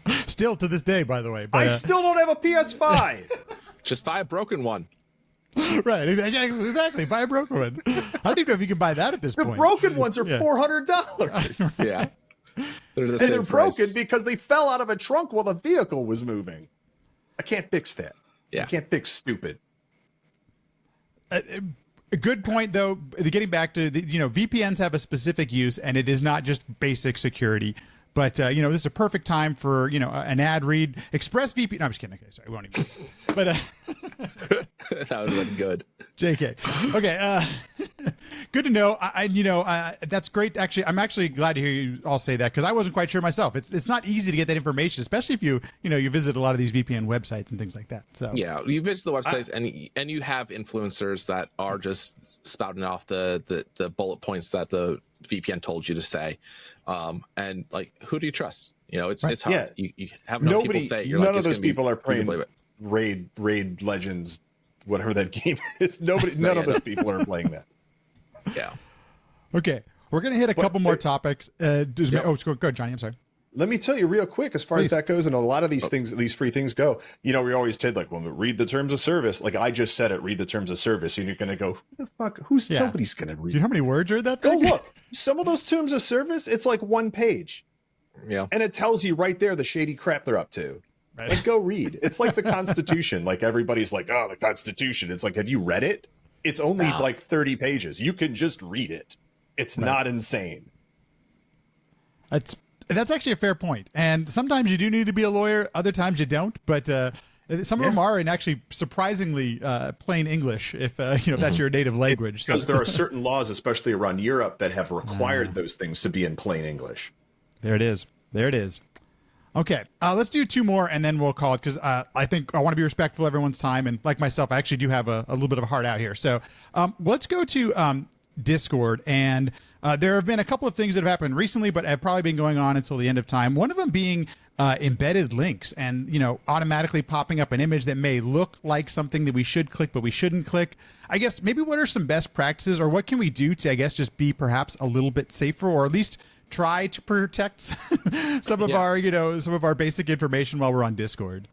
Still to this day, by the way. But, I still don't have a PS5. Just buy a broken one. Right, exactly. Buy a broken one. I don't even know if you can buy that at this point. The broken ones are $400. Yeah. They're broken because they fell out of a trunk while the vehicle was moving. I can't fix that. Yeah. I can't fix stupid. A good point, though. Getting back to VPNs have a specific use, and it is not just basic security. But this is a perfect time for an ad read. ExpressVPN. No, I'm just kidding. Okay, sorry, we won't even. But that would have been good. JK. Okay. Good to know. That's great. Actually, I'm actually glad to hear you all say that because I wasn't quite sure myself. It's not easy to get that information, especially if you visit a lot of these VPN websites and things like that. So yeah, you visit the websites and you have influencers that are just spouting off the bullet points that the VPN told you to say, and like, who do you trust? It's hard. Yeah. You have enough people say you're none like, of those people are playing Raid Legends, whatever that game is. None of those people are playing that. Yeah. Okay, we're gonna hit a couple more topics. Go ahead, Johnny. I'm sorry. Let me tell you real quick, as far as that goes, and a lot of these things, these free things go, we always said, like, well, read the terms of service. Like I just said it, read the terms of service. And you're going to go, who the fuck? Nobody's going to read. Do you know how many words are in that Go thing? look. Some of those terms of service, it's like one page. Yeah. And it tells you right there the shady crap they're up to. Right. Like, go read. It's like the Constitution. Like everybody's like, oh, the Constitution. It's like, have you read it? It's only like 30 pages. You can just read it. It's not insane. That's actually a fair point. And sometimes you do need to be a lawyer. Other times you don't. But some of them are in actually surprisingly plain English, if that's your native language. Because there are certain laws, especially around Europe, that have required those things to be in plain English. There it is. Okay, let's do two more, and then we'll call it, because I think I want to be respectful of everyone's time. And like myself, I actually do have a little bit of a heart out here. So let's go to Discord, and there have been a couple of things that have happened recently, but have probably been going on until the end of time. One of them being embedded links, and automatically popping up an image that may look like something that we should click, but we shouldn't click. I guess maybe what are some best practices, or what can we do to, I guess, just be perhaps a little bit safer, or at least try to protect some of our basic information while we're on Discord?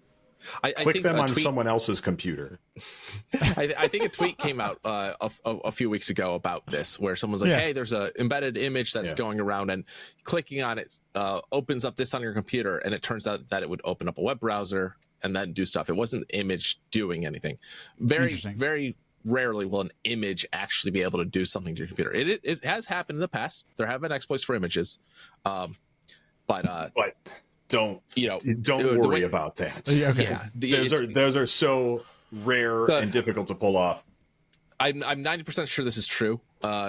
I click them on someone else's computer. I think a tweet came out a few weeks ago about this, where someone's like, hey, there's a embedded image that's going around, and clicking on it opens up this on your computer, and it turns out that it would open up a web browser and then do stuff. It wasn't the image doing anything. Very rarely will an image actually be able to do something to your computer. It has happened in the past. There have been exploits for images, but don't worry about that. Okay. Yeah, those are so rare and difficult to pull off. I'm 90% sure this is true.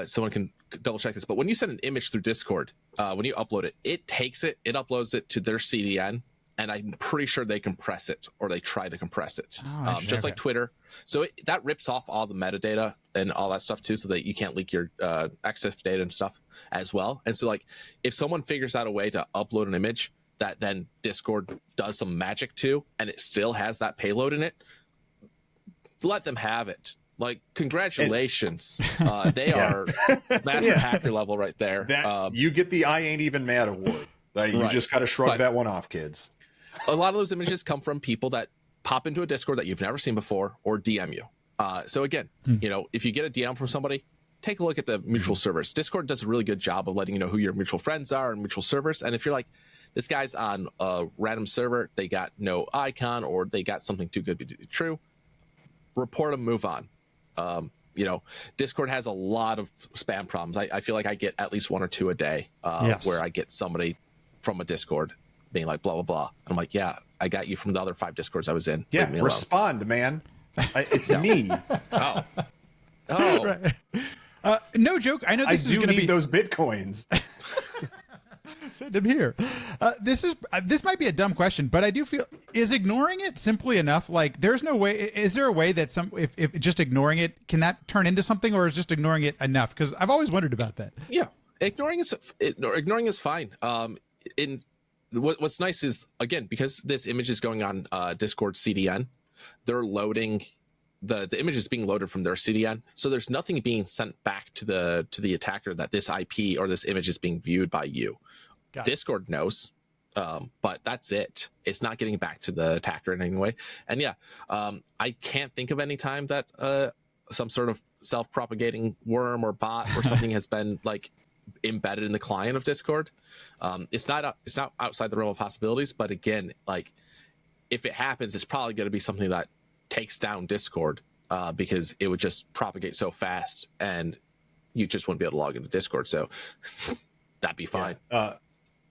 Someone can double check this, but when you send an image through Discord, when you upload it, it takes it, it uploads it to their CDN, and I'm pretty sure they compress it, or they try to compress it, just like Twitter. So that rips off all the metadata and all that stuff too, so that you can't leak your EXIF data and stuff as well. And so, like, if someone figures out a way to upload an image that then Discord does some magic to, and it still has that payload in it, let them have it. Like, congratulations. They are massive hacker level right there. You get the I ain't even mad award. You just got to shrug that one off, kids. A lot of those images come from people that pop into a Discord that you've never seen before, or DM you. So again, if you get a DM from somebody, take a look at the mutual servers. Discord does a really good job of letting you know who your mutual friends are and mutual servers. And if you're like, this guy's on a random server, they got no icon, or they got something too good to be true, report them, move on. Discord has a lot of spam problems. I feel like I get at least one or two a day where I get somebody from a Discord being like, blah, blah, blah. I'm like, yeah, I got you from the other 5 Discords I was in. Yeah, respond, man. It's me. Oh. Right. No joke. I know this is going to be those Bitcoins. Send him here. This might be a dumb question, but I do feel, is ignoring it simply enough? Like, there's no way. Is there a way that if just ignoring it, can that turn into something, or is just ignoring it enough? Because I've always wondered about that. Yeah, ignoring is fine. What's nice is, again, because this image is going on Discord CDN, they're loading. The image is being loaded from their CDN, so there's nothing being sent back to the attacker that this IP or this image is being viewed by you. Discord knows, but that's it. It's not getting back to the attacker in any way. And I can't think of any time that some sort of self-propagating worm or bot or something has been like embedded in the client of Discord. It's not outside the realm of possibilities, but again, like, if it happens, it's probably going to be something that takes down Discord, because it would just propagate so fast and you just wouldn't be able to log into Discord. So that'd be fine.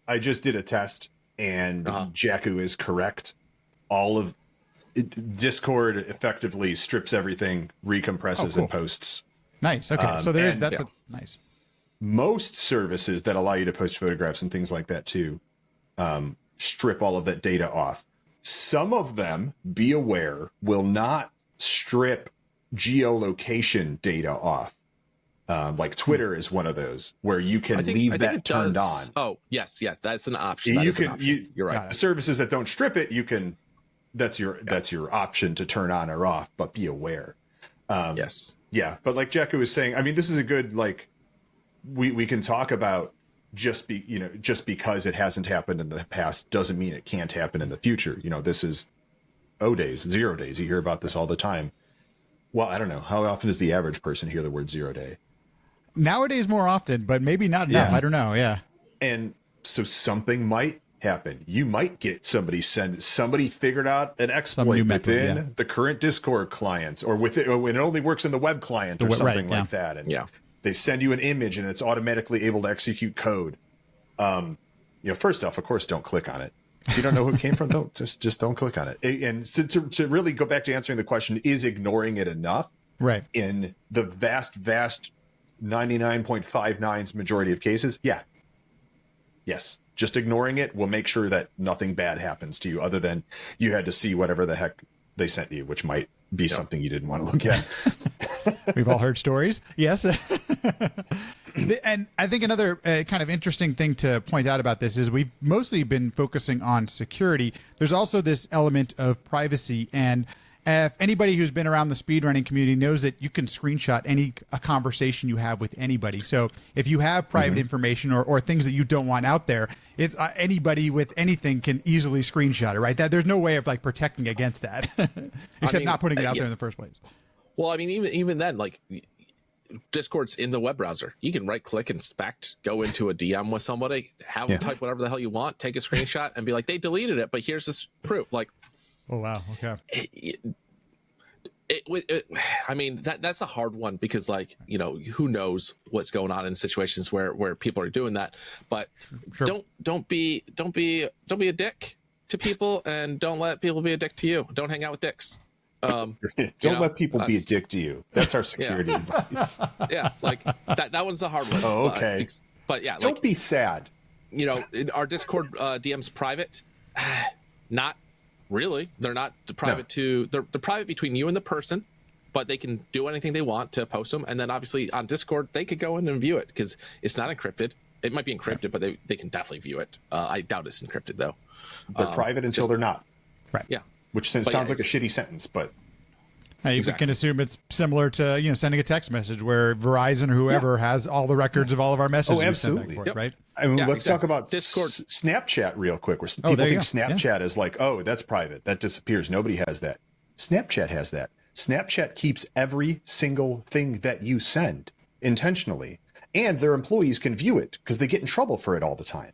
I just did a test, and Jaku is correct. All of Discord effectively strips everything, recompresses, and posts. Nice. Okay. So that's nice. Most services that allow you to post photographs and things like that too, strip all of that data off. Some of them, be aware, will not strip geolocation data off. Like Twitter is one of those where you can leave that turned on. Oh, yes, that's an option. You're right. Services that don't strip it, you can. That's your option to turn on or off. But be aware. Yes. Yeah, but like Jaku was saying, I mean, this is a good, like, we can talk about just because it hasn't happened in the past doesn't mean it can't happen in the future. This is 0 days, 0 days. You hear about this all the time. Well, I don't know. How often does the average person hear the word 0 day? Nowadays more often, but maybe not enough. I don't know. Yeah. And so something might happen. You might get somebody figured out an exploit within the current Discord clients, or when it only works in the web client or something like that. And they send you an image and it's automatically able to execute code. First off, of course, don't click on it. If you don't know who it came from, don't click on it. And to really go back to answering the question, is ignoring it enough? Right. In the vast 99.59's majority of cases, yes. Just ignoring it will make sure that nothing bad happens to you, other than you had to see whatever the heck they sent you, which might be something you didn't want to look at. We've all heard stories. Yes. And I think another kind of interesting thing to point out about this is we've mostly been focusing on security. There's also this element of privacy. And if anybody who's been around the speedrunning community knows that you can screenshot a conversation you have with anybody. So if you have private information or things that you don't want out there, it's anybody with anything can easily screenshot it, right? There's no way of like protecting against that, except not putting it out there in the first place. Well, I mean, even then, like Discord's in the web browser. You can right click, inspect, go into a DM with somebody, have them type whatever the hell you want, take a screenshot, and be like, they deleted it, but here's this proof. Like, oh wow, okay. I mean, that's a hard one because, like, you know, who knows what's going on in situations where people are doing that. But don't be a dick to people, and don't let people be a dick to you. Don't hang out with dicks. Don't let people be a dick to you. That's our security advice. Yeah, like that one's a hard one. Oh, okay. But yeah, don't be sad. You know, our Discord DM's private. Not really. They're not private they're private between you and the person, but they can do anything they want to post them. And then obviously on Discord, they could go in and view it because it's not encrypted. It might be encrypted, but they can definitely view it. I doubt it's encrypted though. They're private until they're not. Right. Yeah. Which sounds like a shitty sentence, but you can assume it's similar to sending a text message where Verizon or whoever has all the records of all of our messages. Oh, absolutely. Right. I mean, let's talk about Discord, Snapchat real quick. Where people think Snapchat is like, oh, that's private, that disappears. Nobody has that. Snapchat has that. Snapchat keeps every single thing that you send intentionally, and their employees can view it because they get in trouble for it all the time.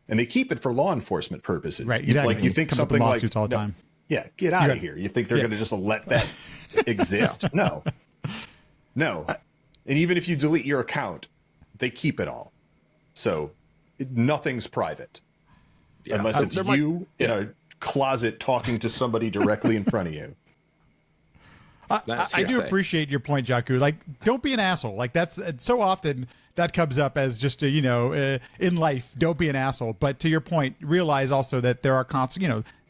And they keep it for law enforcement purposes. Right, exactly. Like you think something like all the time. Yeah, get out of here. You think they're going to just let that exist? No. And even if you delete your account, they keep it all. So nothing's private unless it's you in a closet talking to somebody directly in front of you. I do appreciate your point, Jaku. Like, don't be an asshole. Like, that's so often that comes up as just a, in life, don't be an asshole. But to your point, realize also that there are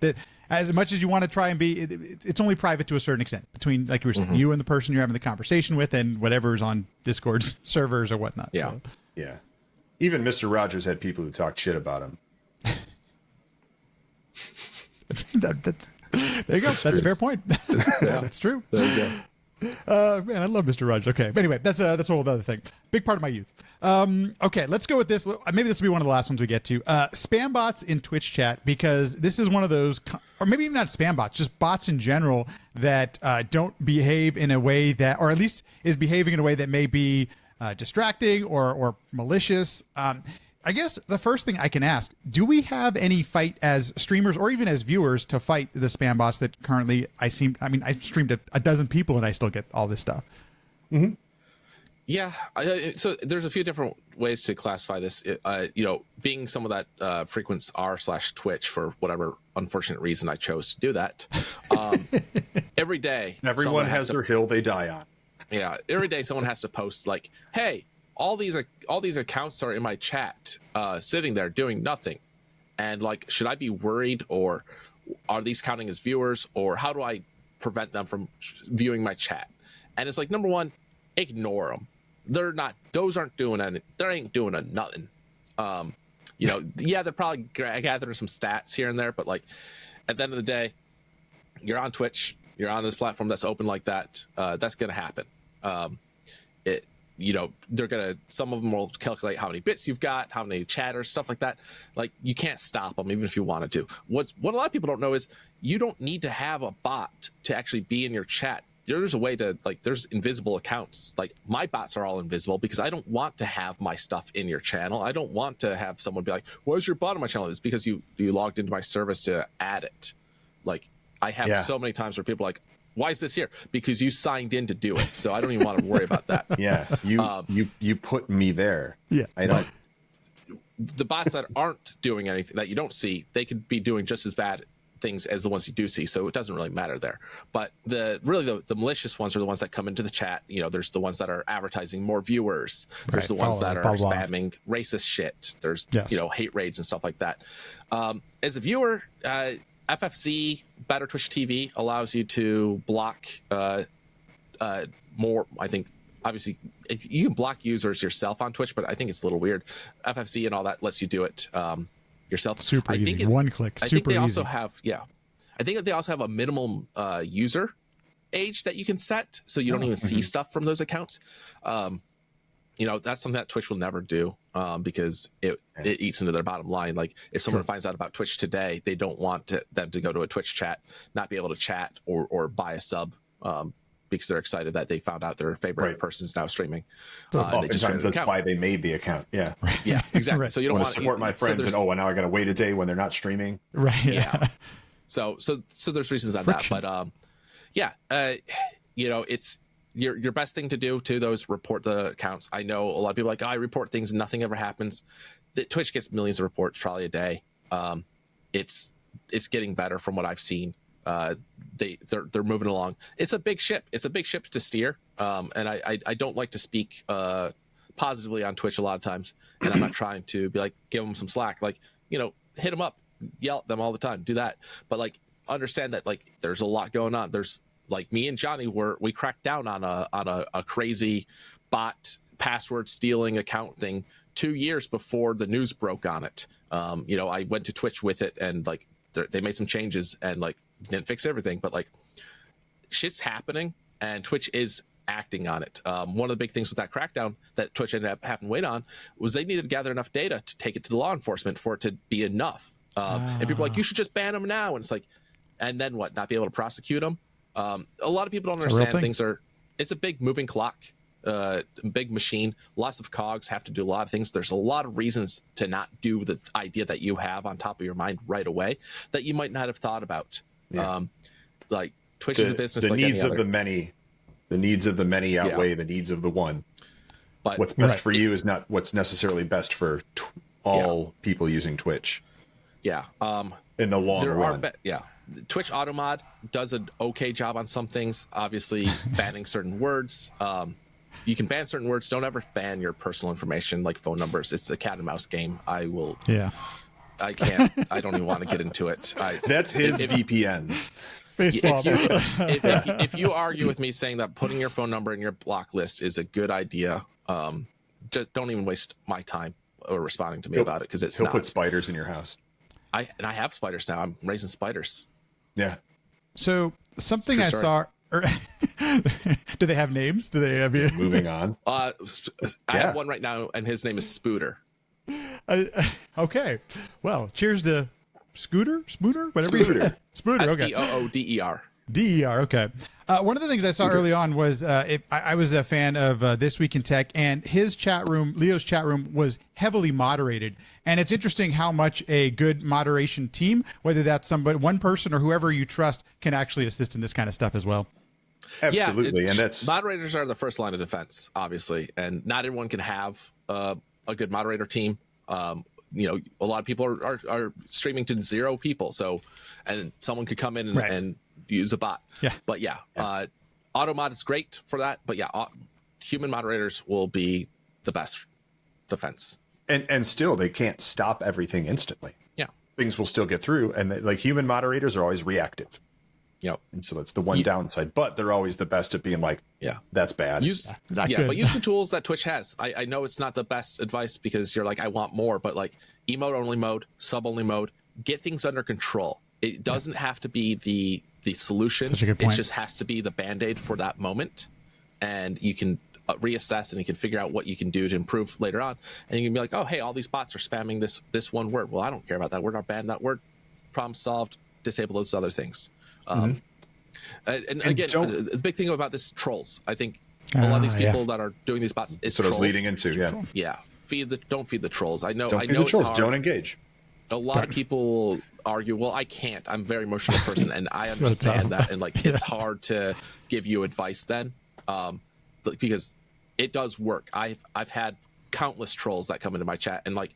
that as much as you want to try and be, it's only private to a certain extent between, like you were saying, you and the person you're having the conversation with and whatever's on Discord's servers or whatnot. Yeah. So. Yeah. Even Mr. Rogers had people who talked shit about him. There you go. That's a fair point. That's true. There you go. Man, I love Mr. Rogers. Okay. But anyway, that's a whole other thing. Big part of my youth. Okay, let's go with this. Maybe this will be one of the last ones we get to. Spam bots in Twitch chat, because this is one of those, or maybe even not spam bots, just bots in general that don't behave in a way that, or at least is behaving in a way that may be distracting or malicious. I guess the first thing I can ask, do we have any fight as streamers or even as viewers to fight the spam bots that currently I've streamed a dozen people and I still get all this stuff. Mm-hmm. Yeah. So there's a few different ways to classify this. Being someone that frequents r/Twitch for whatever unfortunate reason I chose to do that. Every day. Everyone has their hill they die on. Yeah. Every day someone has to post like, hey, all these accounts are in my chat, sitting there doing nothing. And like, should I be worried, or are these counting as viewers, or how do I prevent them from viewing my chat? And it's like, number one, ignore them. Those aren't doing anything. They ain't doing nothing. They're probably gathering some stats here and there, but like at the end of the day, you're on Twitch, you're on this platform that's open like that. That's going to happen. Some of them will calculate how many bits you've got, how many chatters, stuff like that. Like, you can't stop them even if you wanted to. What a lot of people don't know is you don't need to have a bot to actually be in your chat. There's a way to, like, there's invisible accounts. Like, my bots are all invisible because I don't want to have my stuff in your channel. I don't want to have someone be like, where's your bot on my channel? It's because you logged into my service to add it. Like, I have so many times where people are like, why is this here? Because you signed in to do it. So I don't even want to worry about that. Yeah, you put me there. Yeah, I don't. The bots that aren't doing anything that you don't see, they could be doing just as bad things as the ones you do see. So it doesn't really matter there. But the malicious ones are the ones that come into the chat. There's the ones that are advertising more viewers. There's the ones that are spamming racist shit. There's hate raids and stuff like that. As a viewer, FFC, Better Twitch TV allows you to block more, I think, obviously you can block users yourself on Twitch, but I think it's a little weird. FFC and all that lets you do it yourself. Super easy. One click. I think they also have, I think that they also have a minimum user age that you can set, so you don't even see stuff from those accounts. You know, that's something that Twitch will never do because it eats into their bottom line. Like if someone finds out about Twitch today, they don't want them to go to a Twitch chat, not be able to chat or buy a sub because they're excited that they found out their favorite person's now streaming. Oftentimes that's why they made the account. Yeah. Yeah, exactly. So you don't want to support my friends and now I got to wait a day when they're not streaming. Right. Yeah. So there's reasons on that, but you know, it's your best thing to do to those report the accounts. I know a lot of people are like, I report things and nothing ever happens. Twitch gets millions of reports probably a day. It's getting better from what I've seen. They're moving along. It's a big ship. It's a big ship to steer. And I don't like to speak positively on Twitch a lot of times. And I'm not trying to be like, give them some slack. Like, you know, hit them up, yell at them all the time, do that. But like, understand that like, there's a lot going on. There's like me and Johnny we cracked down on a crazy bot password stealing account thing 2 years before the news broke on it. You know, I went to Twitch with it and like they made some changes and like didn't fix everything, but like shit's happening and Twitch is acting on it. One of the big things with that crackdown that Twitch ended up having to wait on was they needed to gather enough data to take it to the law enforcement for it to be enough. And people are like, you should just ban them now. And it's like, and then what? Not be able to prosecute them? A lot of people don't understand it's a big moving clock, big machine, lots of cogs, have to do a lot of things. There's a lot of reasons to not do the idea that you have on top of your mind right away that you might not have thought about. Like Twitch is a business. The like needs any of other. the needs of the many outweigh the needs of the one. But what's best for you is not what's necessarily best for all people using Twitch. Yeah. In the long run. Twitch Automod does an okay job on some things. Obviously, banning certain words. You can ban certain words. Don't ever ban your personal information like phone numbers. It's a cat and mouse game. I can't. I don't even want to get into it. That's his VPNs. If you argue with me saying that putting your phone number in your block list is a good idea, just don't even waste my time or responding to me about it because it's he'll put spiders in your house. I have spiders now. I'm raising spiders. Yeah. So something I saw. Do they have names? Do they have you? Moving on. I have one right now, and his name is Spooter. Okay. Well, cheers to Spooter, whatever. Spooter. Spooter. Okay. Spooder. DER. Okay. One of the things I saw early on was I was a fan of This Week in Tech, and his chat room, Leo's chat room, was heavily moderated. And it's interesting how much a good moderation team, whether that's one person or whoever you trust, can actually assist in this kind of stuff as well. Absolutely. And that's moderators are the first line of defense, obviously, and not everyone can have a good moderator team. You know, a lot of people are streaming to 0 people, and someone could come in and use a bot. But Automod is great for that. But human moderators will be the best defense. And still, they can't stop everything instantly. Yeah, things will still get through, and like human moderators are always reactive. Yep. And so that's the one downside, but they're always the best at being like, that's bad. But use the tools that Twitch has. I know it's not the best advice because you're like, I want more, but like emote only mode, sub only mode, get things under control. It doesn't have to be the solution. Such a good point. It just has to be the band-aid for that moment. And you can reassess and you can figure out what you can do to improve later on. And you can be like, oh, hey, all these bots are spamming this one word. Well, I don't care about that word. I'll ban that word. Problem solved. Disable those other things. And again, the big thing about this trolls. I think a lot of these people that are doing these bots, it's trolls. What I was leading into. Don't feed the trolls. I know the it's trolls. hard. Don't engage. A lot of people argue, well, I can't. I'm a very emotional person, and I understand that. And like, it's hard to give you advice then, because it does work. I've had countless trolls that come into my chat, and like,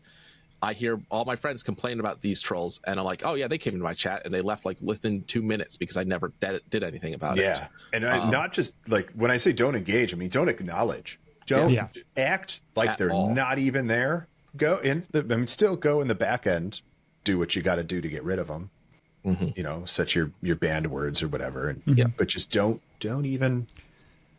I hear all my friends complain about these trolls, and I'm like, oh yeah, they came into my chat and they left like within 2 minutes because I never did anything about it. Yeah, and not just like when I say don't engage, I mean don't acknowledge, don't act like they're not even there. Go in. Still go in the back end, do what you got to do to get rid of them. You know, set your banned words or whatever, but just don't even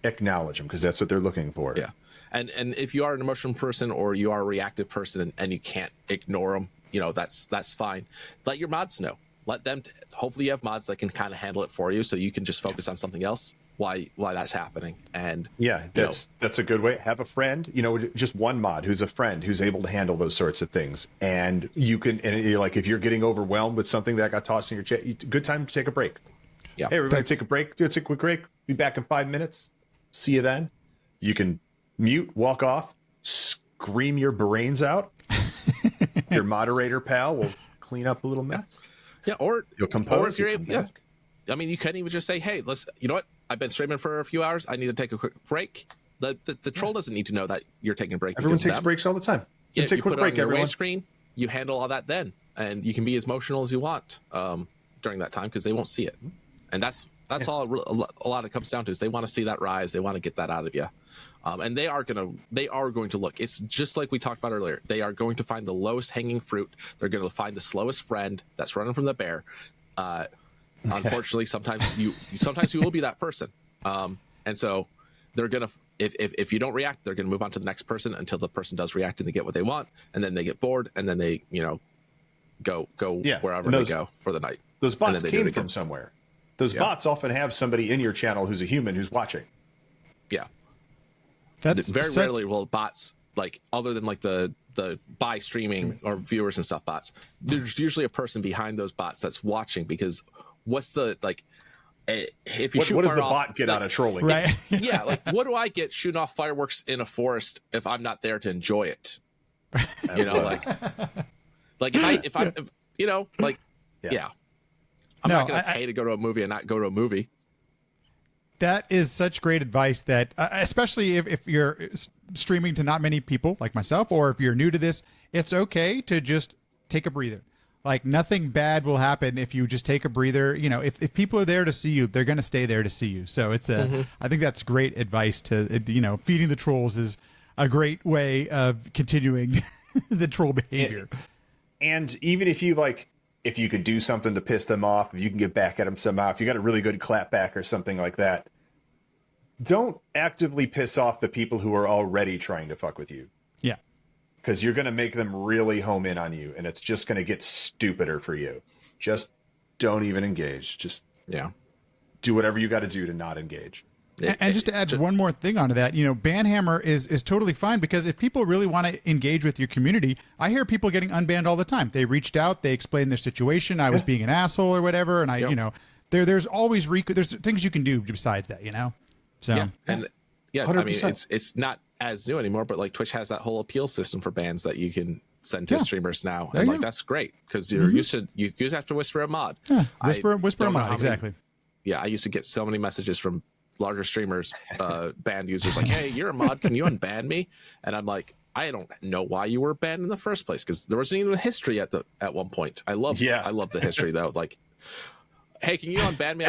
acknowledge them because that's what they're looking for. Yeah. And if you are an emotional person or you are a reactive person and you can't ignore them, you know, that's fine. Let your mods know. Let them, hopefully you have mods that can kind of handle it for you so you can just focus on something else while that's happening. And yeah, that's a good way. Have a friend, you know, just one mod who's a friend who's able to handle those sorts of things. And you can, and you're like, if you're getting overwhelmed with something that got tossed in your chat, good time to take a break. Yeah. Hey, everybody, take a break. Let's take a quick break. Be back in 5 minutes. See you then. You can mute, walk off, scream your brains out. Your moderator pal will clean up a little mess. Yeah, or you'll compose. Or yeah. I mean, you can even just say, "Hey, you know what? I've been streaming for a few hours. I need to take a quick break." The troll doesn't need to know that you're taking a break. Everyone takes breaks all the time. Yeah, take a quick break, on your everyone. Screen. You handle all that then, and you can be as emotional as you want during that time because they won't see it. And that's all a lot of it comes down to is they want to see that rise. They want to get that out of you. And they are going to look. It's just like we talked about earlier. They are going to find the lowest hanging fruit. They're going to find the slowest friend that's running from the bear. Unfortunately, sometimes you will be that person. And so they're going to, if you don't react, they're going to move on to the next person until the person does react and they get what they want. And then they get bored and then they, go wherever they go for the night. Those bots came from somewhere. Those bots often have somebody in your channel who's a human who's watching. Yeah. That's very rarely will bots, like other than like the buy streaming or viewers and stuff bots, there's usually a person behind those bots that's watching because what's the like if you shoot what does the off, bot get out of trolling? Right. Yeah, like what do I get shooting off fireworks in a forest if I'm not there to enjoy it? You know, like if I'm I'm not gonna pay to go to a movie and not go to a movie. That is such great advice that, especially if you're streaming to not many people like myself, or if you're new to this, it's okay to just take a breather. Like nothing bad will happen if you just take a breather. You know, if people are there to see you, they're going to stay there to see you. So it's I think that's great advice to, feeding the trolls is a great way of continuing the troll behavior. And even if you could do something to piss them off, if you can get back at them somehow, if you got a really good clap back or something like that, don't actively piss off the people who are already trying to fuck with you. Yeah. Because you're going to make them really home in on you, and it's just going to get stupider for you. Just don't even engage. Just do whatever you got to do to not engage. And just to add one more thing onto that, Banhammer is totally fine because if people really want to engage with your community, I hear people getting unbanned all the time. They reached out, they explained their situation. I was being an asshole or whatever, and there's always there's things you can do besides that, So I mean, it's not as new anymore, but like Twitch has that whole appeal system for bans that you can send to streamers now, and like that's great because you just have to whisper a mod. Yeah, whisper a mod, exactly. I used to get so many messages from larger streamers, banned users like, "Hey, you're a mod. Can you unban me?" And I'm like, I don't know why you were banned in the first place because there wasn't even a history at one point. I love the history though. Like, hey, can you unban me?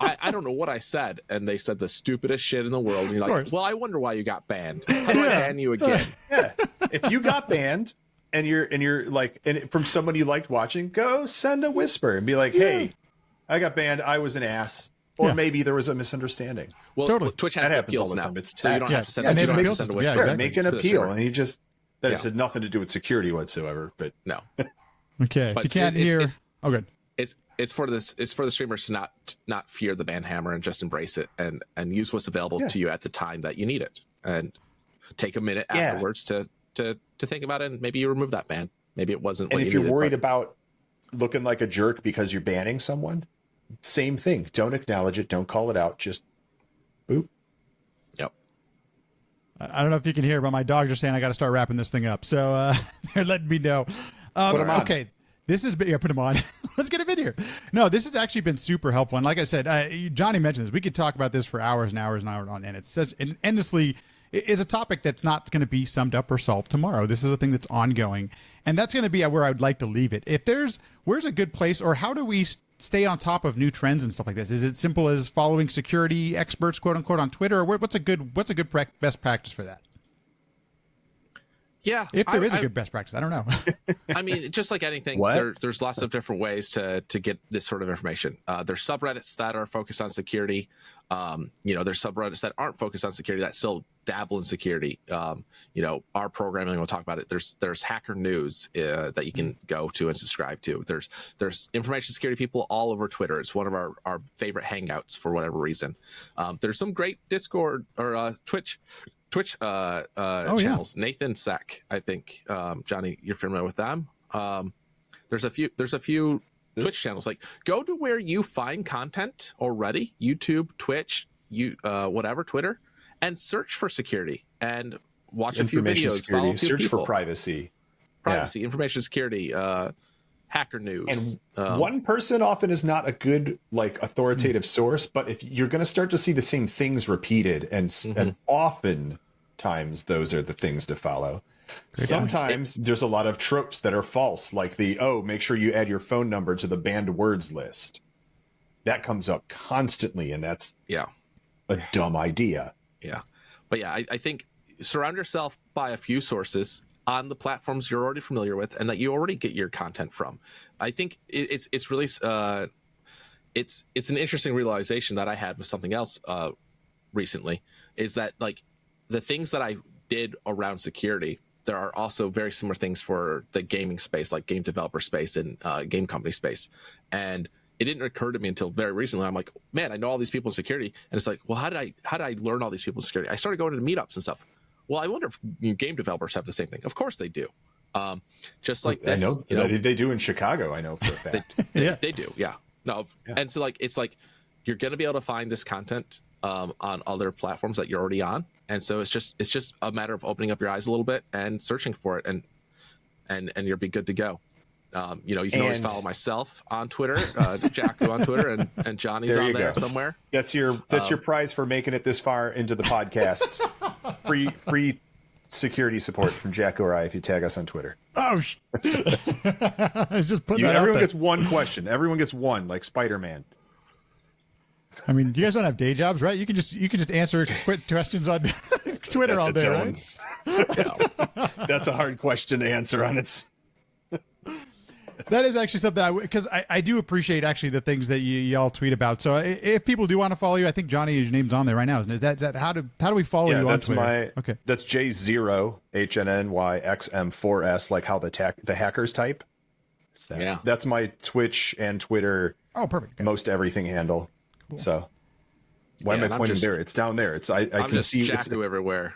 I don't know what I said, and they said the stupidest shit in the world. And you're like, well, I wonder why you got banned. How do I ban you again? Yeah, if you got banned and you're like, and from someone you liked watching, go send a whisper and be like, hey, I got banned. I was an ass. Or maybe there was a misunderstanding. Well, Twitch has that appeals all the now, time. It's so you don't have to send a whisper. Exactly. Make an appeal, and that has nothing to do with security whatsoever. But no, okay. But if you can't hear, good. It's for the streamers to not fear the ban hammer and just embrace it and use what's available to you at the time that you need it, and take a minute afterwards to think about it, and maybe you remove that ban. Maybe it wasn't. And what if you you're needed, worried about looking like a jerk because you're banning someone, same thing. Don't acknowledge it. Don't call it out. Just boop. Yep. I don't know if you can hear, but my dogs are saying I got to start wrapping this thing up. So they're letting me know. Put them on. Okay. This has been, put them on. Let's get him in here. No, this has actually been super helpful. And like I said, Johnny mentioned this. We could talk about this for hours and hours and hours on end. It's such an endlessly, it's a topic that's not going to be summed up or solved tomorrow. This is a thing that's ongoing. And that's going to be where I would like to leave it. Where's a good place, or how do we stay on top of new trends and stuff like this? Is it simple as following security experts, quote unquote, on Twitter, or what's a good best practice for that? Yeah, If there is a good best practice, I don't know. I mean, just like anything, there's lots of different ways to get this sort of information. There's subreddits that are focused on security. There's subreddits that aren't focused on security that still dabble in security. Our programming, we'll talk about it. There's hacker news that you can go to and subscribe to. There's information security people all over Twitter. It's one of our favorite hangouts for whatever reason. There's some great Discord or Twitch channels. Nathan Sec, I think, Johnny, you're familiar with them. There's a few Twitch channels. Like, go to where you find content already, YouTube, Twitch, whatever, Twitter, and search for security and watch a few videos. Follow a few search people. for privacy, information security, hacker news. And one person often is not a good authoritative source, but if you're going to start to see the same things repeated, and oftentimes those are the things to follow. Sometimes there's a lot of tropes that are false, like make sure you add your phone number to the banned words list. That comes up constantly, and that's a dumb idea. Yeah. But yeah, I think surround yourself by a few sources on the platforms you're already familiar with and that you already get your content from. I think it's really it's an interesting realization that I had with something else recently, is that the things that I did around security, there are also very similar things for the gaming space, like game developer space and game company space. And it didn't occur to me until very recently. I'm like, man, I know all these people in security. And it's like, well, how did I learn all these people in security? I started going to meetups and stuff. Well, I wonder if game developers have the same thing. Of course they do. Just like this. I know they do in Chicago. I know for a fact. They do. Yeah. No. Yeah. And so it's like, you're going to be able to find this content on other platforms that you're already on. And so it's just a matter of opening up your eyes a little bit and searching for it, and you'll be good to go. You can always follow myself on Twitter, Jaku on Twitter, and Johnny's on there somewhere. That's your prize for making it this far into the podcast. free security support from Jaku or I if you tag us on Twitter. Oh, just put that everyone gets one question. Everyone gets one, like Spider-Man. I mean, you guys don't have day jobs, right? You can just answer questions on Twitter all day, right? Yeah. That's a hard question to answer on its. That is actually something because I do appreciate actually the things that y'all tweet about. So if people do want to follow you, I think Johnny, your name's on there right now, isn't it? Is that how do we follow you on Twitter? That's J0hnnyXm4s, like how the hackers type. Yeah, that's my Twitch and Twitter. Oh, perfect. Okay. Most everything handle. Cool. So why am I pointing there? It's down there. I can see Jaku everywhere.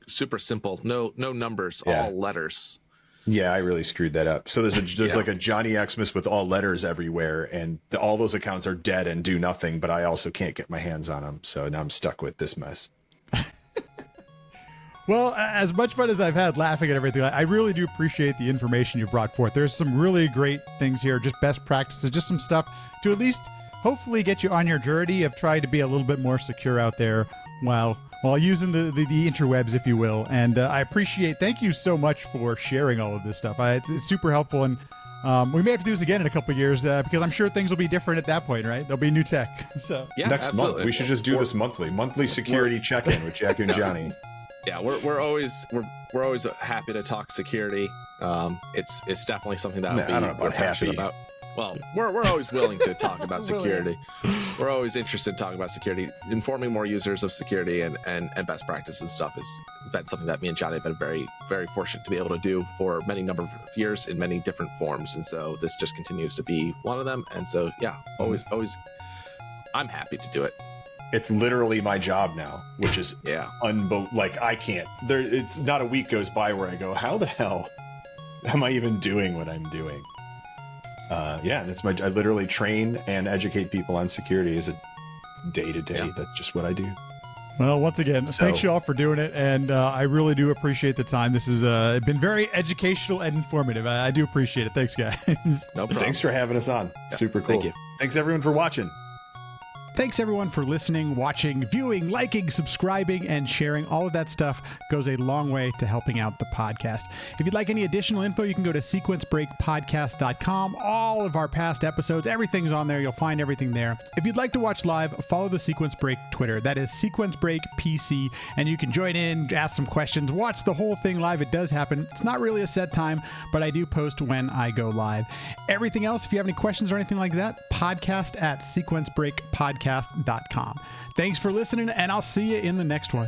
Super simple. No numbers. All letters. Yeah, I really screwed that up. So there's like a Johnny Xmas with all letters everywhere, and all those accounts are dead and do nothing, but I also can't get my hands on them. So now I'm stuck with this mess. Well, as much fun as I've had laughing at everything, I really do appreciate the information you brought forth. There's some really great things here, just best practices, just some stuff to at least hopefully get you on your journey of trying to be a little bit more secure out there while using the interwebs, if you will. And I appreciate, thank you so much for sharing all of this stuff. It's super helpful. And we may have to do this again in a couple of years because I'm sure things will be different at that point, right? There'll be new tech. So next month, we should just do this monthly security check-in with Jaku and Johnny. Yeah, we're always happy to talk security. It's definitely something that we're passionate about. Well, we're always willing to talk about security. We're always interested in talking about security. Informing more users of security and best practices stuff has been something that me and Johnny have been very, very fortunate to be able to do for many number of years in many different forms. And so this just continues to be one of them. And so, yeah, always, I'm happy to do it. It's literally my job now, which is like I can't. It's not a week goes by where I go, how the hell am I even doing what I'm doing? That's I literally train and educate people on security as a day-to-day. Yeah. That's just what I do. Well, once again, thanks you all for doing it, and I really do appreciate the time. This has been very educational and informative. I do appreciate it. Thanks, guys. No problem. Thanks for having us on. Yeah, super cool. Thank you. Thanks everyone for watching. Thanks everyone for listening, watching, viewing, liking, subscribing, and sharing. All of that stuff goes a long way to helping out the podcast. If you'd like any additional info, you can go to sequencebreakpodcast.com. All of our past episodes, everything's on there. You'll find everything there. If you'd like to watch live, follow the Sequence Break Twitter. That is Sequence Break PC, and you can join in, ask some questions, watch the whole thing live. It does happen. It's not really a set time, but I do post when I go live. Everything else, if you have any questions or anything like that, podcast at sequencebreakpodcast.com. Thanks for listening, and I'll see you in the next one.